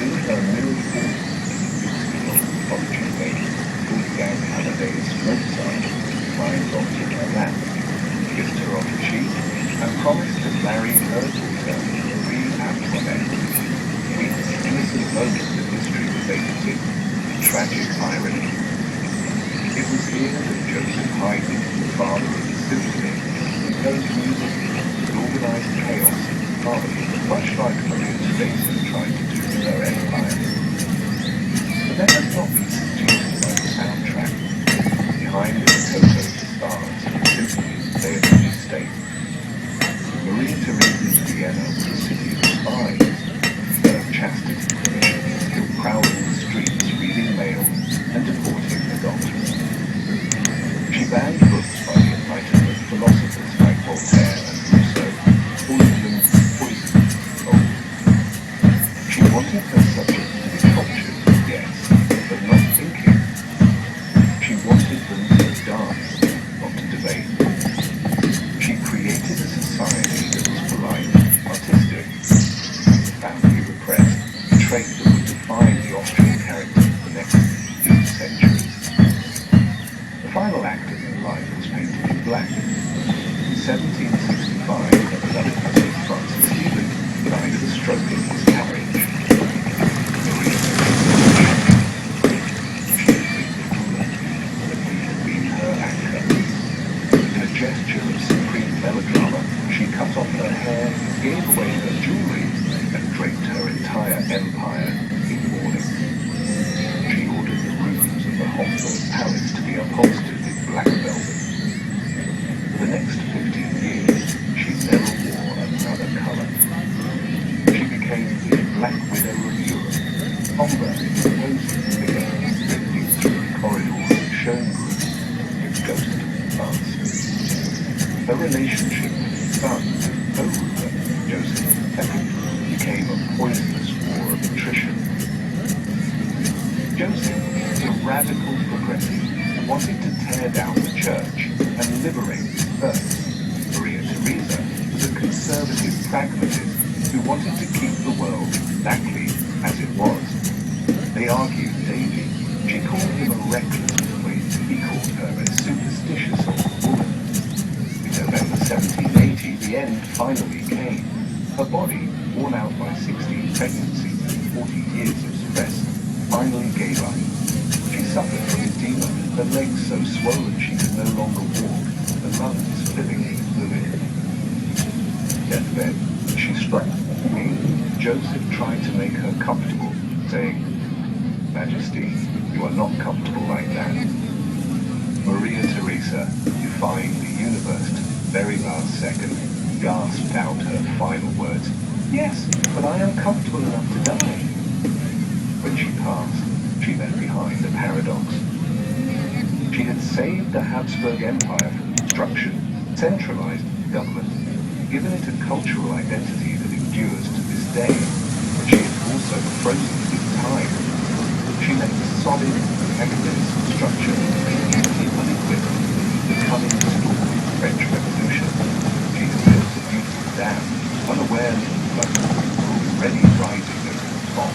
A: In her middle 40s, apology made, Wolfgang Amadeus Mozart climbed onto her lap, kissed her on the cheek, and promised to marry her daughter, Marie much like Maria Theresa tried to do with her empire. But let us not be seduced by the soundtrack. Behind the toto of the stars, symphonies play at each state. Maria Theresa's Vienna was a city of spies, of chastity commissions still prowling the streets, reading mail and deporting the doctors. She banned books by the Enlightenment philosophers like Voltaire and Rousseau, calling them poisonous old. She wanted her subjects to be cultured, yes, but not thinking. She wanted them to dance, not to debate. She created a society that was polite, artistic, profoundly repressed, a trait that would define the Austrian character for the next 2 centuries. The final act of her life was painted in black. In 1765, her beloved husband Francis Hubert died of a stroke in his carriage. Maria Theresa, she had been the that he had been her anchor. In a gesture of supreme melodrama, she cut off her hair, gave away her jewelry, and draped her entire empire in mourning. She ordered the rooms of the Homburg Palace to be upholstered in black velvet. For the next 15 years, she never wore another colour. She became the Black Widow of Europe, Homburg, imposing figure, drifting through the corridors of Schönbrunn, its ghost of the past. Her relationship with his son, co-ruler, Joseph II, became a poisonous war of attrition. Joseph was a radical progressive who wanted to tear down the church and liberate the earth. Maria Theresa was a conservative pragmatist who wanted to keep the world exactly as it was. They argued daily. She called him a reckless boy. He called her a superstitious old woman. In November 1780, the end finally came. Her body, worn out by 16 pregnancies and 40 years of stress, finally gave up. She suffered from edema, her legs so swollen she could no longer walk, her lungs filling with fluid. Deathbed, she struck me. Joseph tried to make her comfortable, saying, "Majesty, you are not comfortable like that." Maria Theresa, defying the universe to the very last second, gasped out her final words, "Yes, but I am comfortable enough to die." When she passed, she left behind a paradox. She had saved the Habsburg Empire from destruction, centralized government, given it a cultural identity that endures to this day, but she had also frozen it in time. She left a solid, evidence structure, completely unequipped, the coming storm of the French Revolution. She had built a beautiful dam, unaware that the floods were already rising over the top.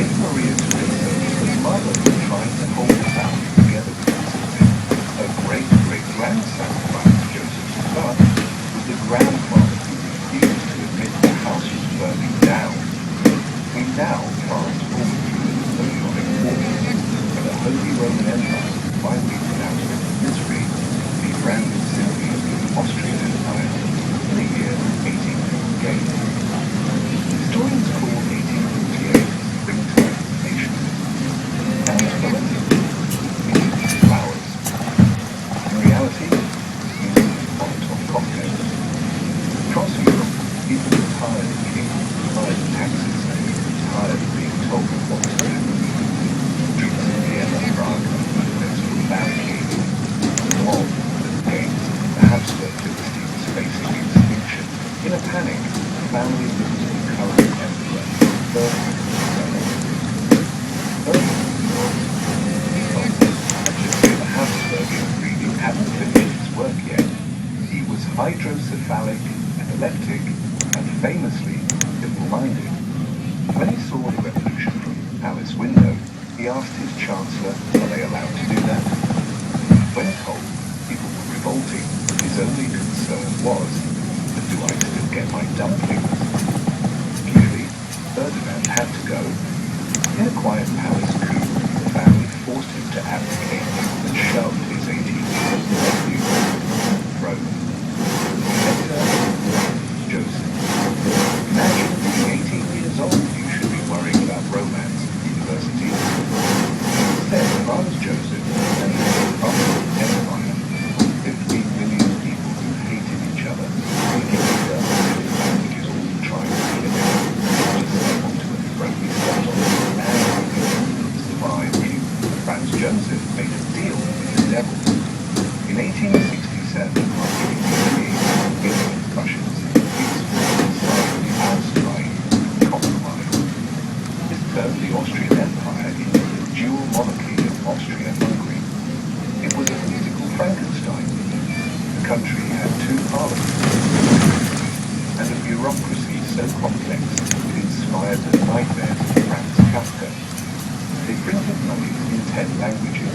A: If Maria Theresa was the mother who tried to hold the family together with discipline, her great-great-grandson, Franz Joseph I, was the grandfather who refused to admit the house was burning down. We now fast forward through the Napoleonic Wars, where the Holy Roman Empire finally pronounced its misery, rebranded simply as the Austrian Empire, in the year 1848. Historians call 1848 springtime of the nation. Sounds poetic, means flowers. In reality, it means Molotov cocktails. Across Europe, people were tired of kings, tired of taxes, tired of being told what to do. Streets in Vienna, Prague, Budapest were barricaded. The mob at the gates, the Habsburg dynasty was facing extinction. In a panic, the family looked to the current emperor, Ferdinand II. Ferdinand was, he told them, actually the Habsburgian breeding hadn't finished its work yet. He was hydrocephalic, epileptic, and famously simple-minded. When he saw the revolution from the palace window, he asked his chancellor, "Are they allowed to do that?" When told people were revolting, his only concern was, "But do I still get my dumplings?" Clearly, Ferdinand had to go. In a quiet palace coup, the family forced him to abdicate and shoved his 18-year-old nephew on the throne. so complex it inspired the nightmares of Franz Kafka. They printed money in 10 languages.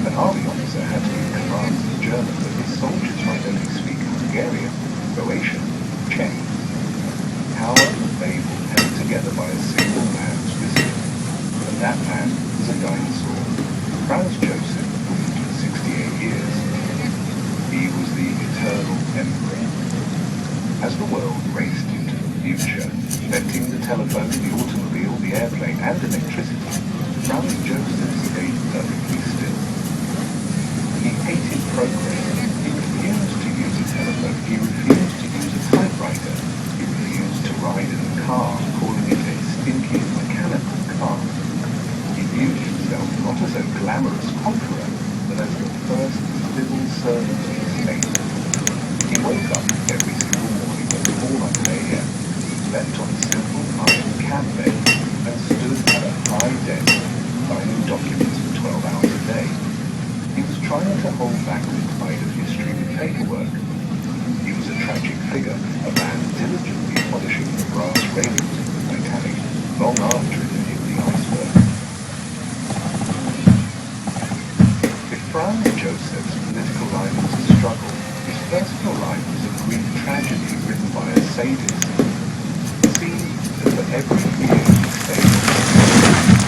A: An army officer had to give commands in German, but his soldiers might only speak Hungarian, Croatian, Czech. Power and Babel held together by a single man's wisdom, and that man was a dinosaur. Franz Joseph lived for 68 years. He was the eternal emperor. As the world raced into the future, inventing the telephone, the automobile, the airplane, and electricity, Franz Joseph stayed perfectly still. He hated progress. He refused to use a telephone. He refused to use a typewriter. He refused to ride in a car, calling it a stinky mechanical car. He viewed himself not as a glamorous conqueror, but as the first civil servant of the state. He woke up every single morning at 4 a.m., slept on a simple iron camp bed, and stood at a high desk, signing documents for 12 hours a day. He was trying to hold back the tide of history with paperwork. He was a tragic figure, a man diligently polishing the brass railings of the Titanic, long after it had hit the iceberg. If Franz Joseph's political life was a struggle, his personal life was a Greek tragedy written by a sadist. It seemed that for every year he stayed,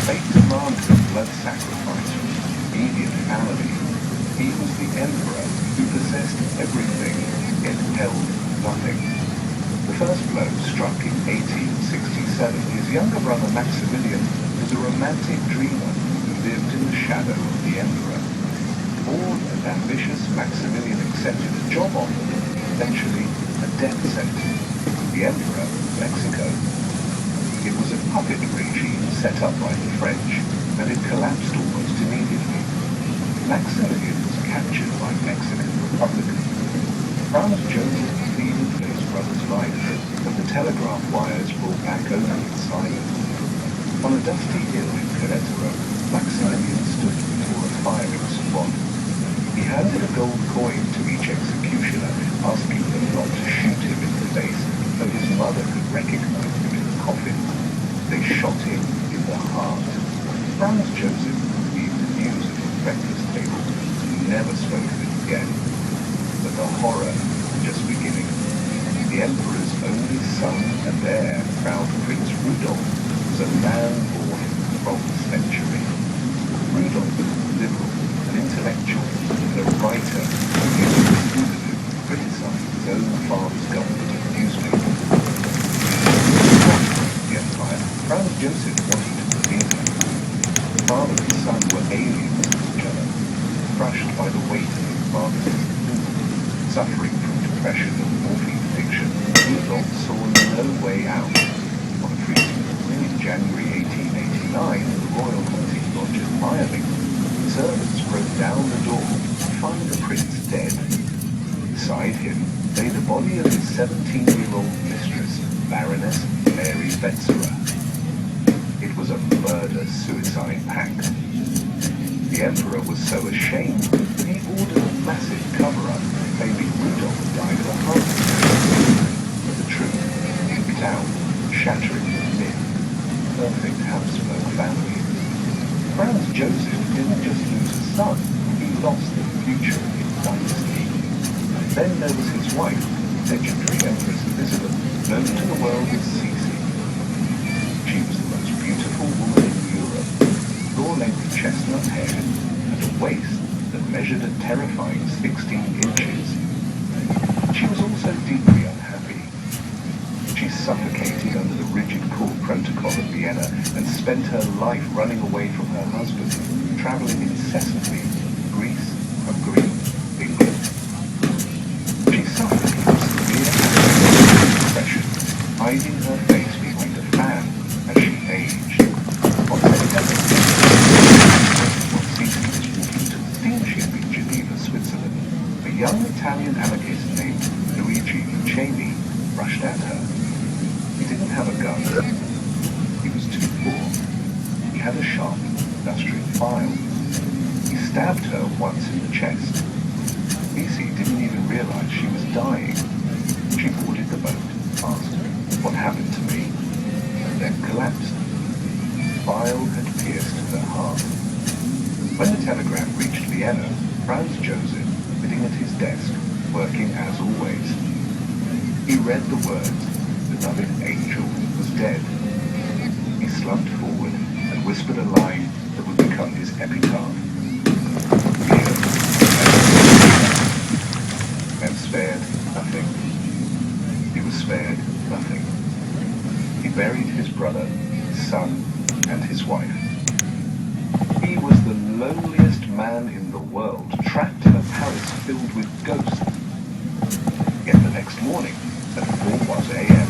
A: fate demanded a blood sacrifice from his immediate family. He was the emperor who possessed everything, yet held nothing. The first blow struck in 1867. His younger brother Maximilian was a romantic dreamer who lived in the shadow of the emperor. Bored and ambitious, Maximilian accepted a job offer, eventually a death sentence. The emperor, Mexico. It was a puppet regime set up by the French, and it collapsed almost immediately. Maximilian was captured by Mexican Republicans. Franz Joseph pleaded for his brother's life, but the telegraph wires brought back only silence. On a dusty hill in Querétaro, Maximilian stood before a firing squad. He handed a gold coin to each executioner, asking them not to shoot him in the face, so his mother could recognize him in the coffin. They shot him in the heart. Franz Joseph received the news at his breakfast table and never spoke of it again. But the horror was just beginning. The emperor's only son and heir, Crown Prince Rudolf, was a man born in the wrong century. Rudolf was liberal, an intellectual, and a writer who used his pseudonym to criticize his own father's government and newspapers. The empire, Franz Joseph wanted to defeat him. The father and son were aliens to each other, crushed by the weight of his father's suffering from depression and morphine addiction. Rudolf saw no way out. On a freezing morning in January 1889, at the Royal Hunting Lodge at Mireling, servants broke down the door to find the prince dead. Beside him lay the body of his 17-year-old mistress, Baroness Mary Betzera. It was a murder-suicide pact. The emperor was so ashamed that he ordered a massive cover-up, claiming Rudolf died of a heart attack. But the truth leaked out, shattering the myth. Perfect Habsburg family. Franz Joseph didn't just lose a son, he lost the future of his dynasty. Then there was his wife, legendary Empress Elizabeth, known to the world as Sisi. She was the most beautiful woman in Europe, raw-length chestnut hair, and a waist that measured a terrifying 16 inches. She was also deeply unhappy. She suffocated under the rigid court protocol of Vienna and spent her life running away from her husband, traveling incessantly to Greece, Hungary, England. She suffered from severe depression, hiding her face behind a fan as she aged. On September 6th, while Sisi was walking to the steamship in Geneva, Switzerland, a young Italian anarchist named Luigi Lucheni rushed at her. He didn't have a gun. He was too poor. He had a sharp industrial file. He stabbed her once in the chest. Sisi didn't even realize she was dying. She boarded the boat, asked what happened to me, and then collapsed. Bile had pierced her heart. When the telegram reached Vienna, Franz Joseph, sitting at his desk, working as always. He read the words, "Beloved angel was dead." He slumped forward and whispered a line that would become his epitaph. And spared nothing. He was spared nothing. He buried his brother, his son, and his wife. He was the loneliest man in the world, trapped in a palace filled with ghosts. Yet the next morning, at 4:01 a.m.,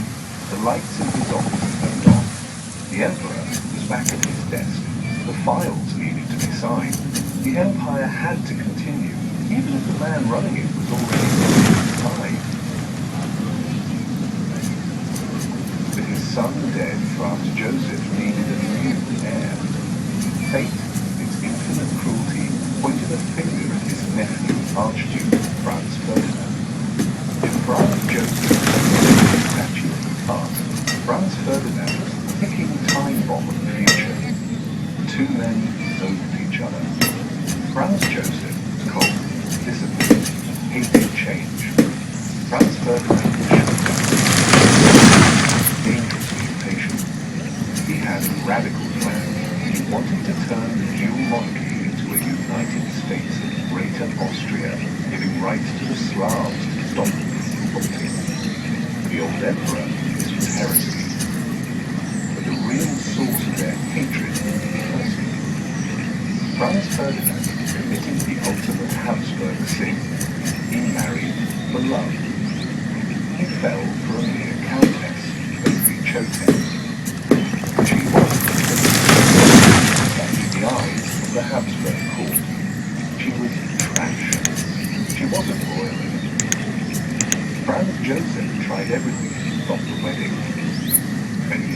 A: the lights in his office turned on. The Emperor was back at his desk. The files needed to be signed. The Empire had to continue, even if the man running it was already died. With his son dead, Franz Joseph needed a new heir. Fate, its infinite cruelty, pointed a finger at his nephew, Archduke Franz Ferdinand. If Franz Joseph was a statue of the past, Franz Ferdinand was the ticking time bomb of the future. The two men loathed each other. Franz Joseph was cold, disciplined, hated change. Franz Ferdinand was dangerously impatient. He had a radical plan. He wanted to turn the dual monarchy into a United States of Greater Austria, giving rights to the Slavs to stop them from revolting. For the old emperor, this was heresy. But the real source of their hatred was personal. Franz Ferdinand committed the ultimate Habsburg sin. He married for love. He fell for a mere countess, Lady Chotes. She was in the eyes of the Habsburg court. She was trash. She wasn't royal. Franz Joseph tried everything to stop the wedding. When he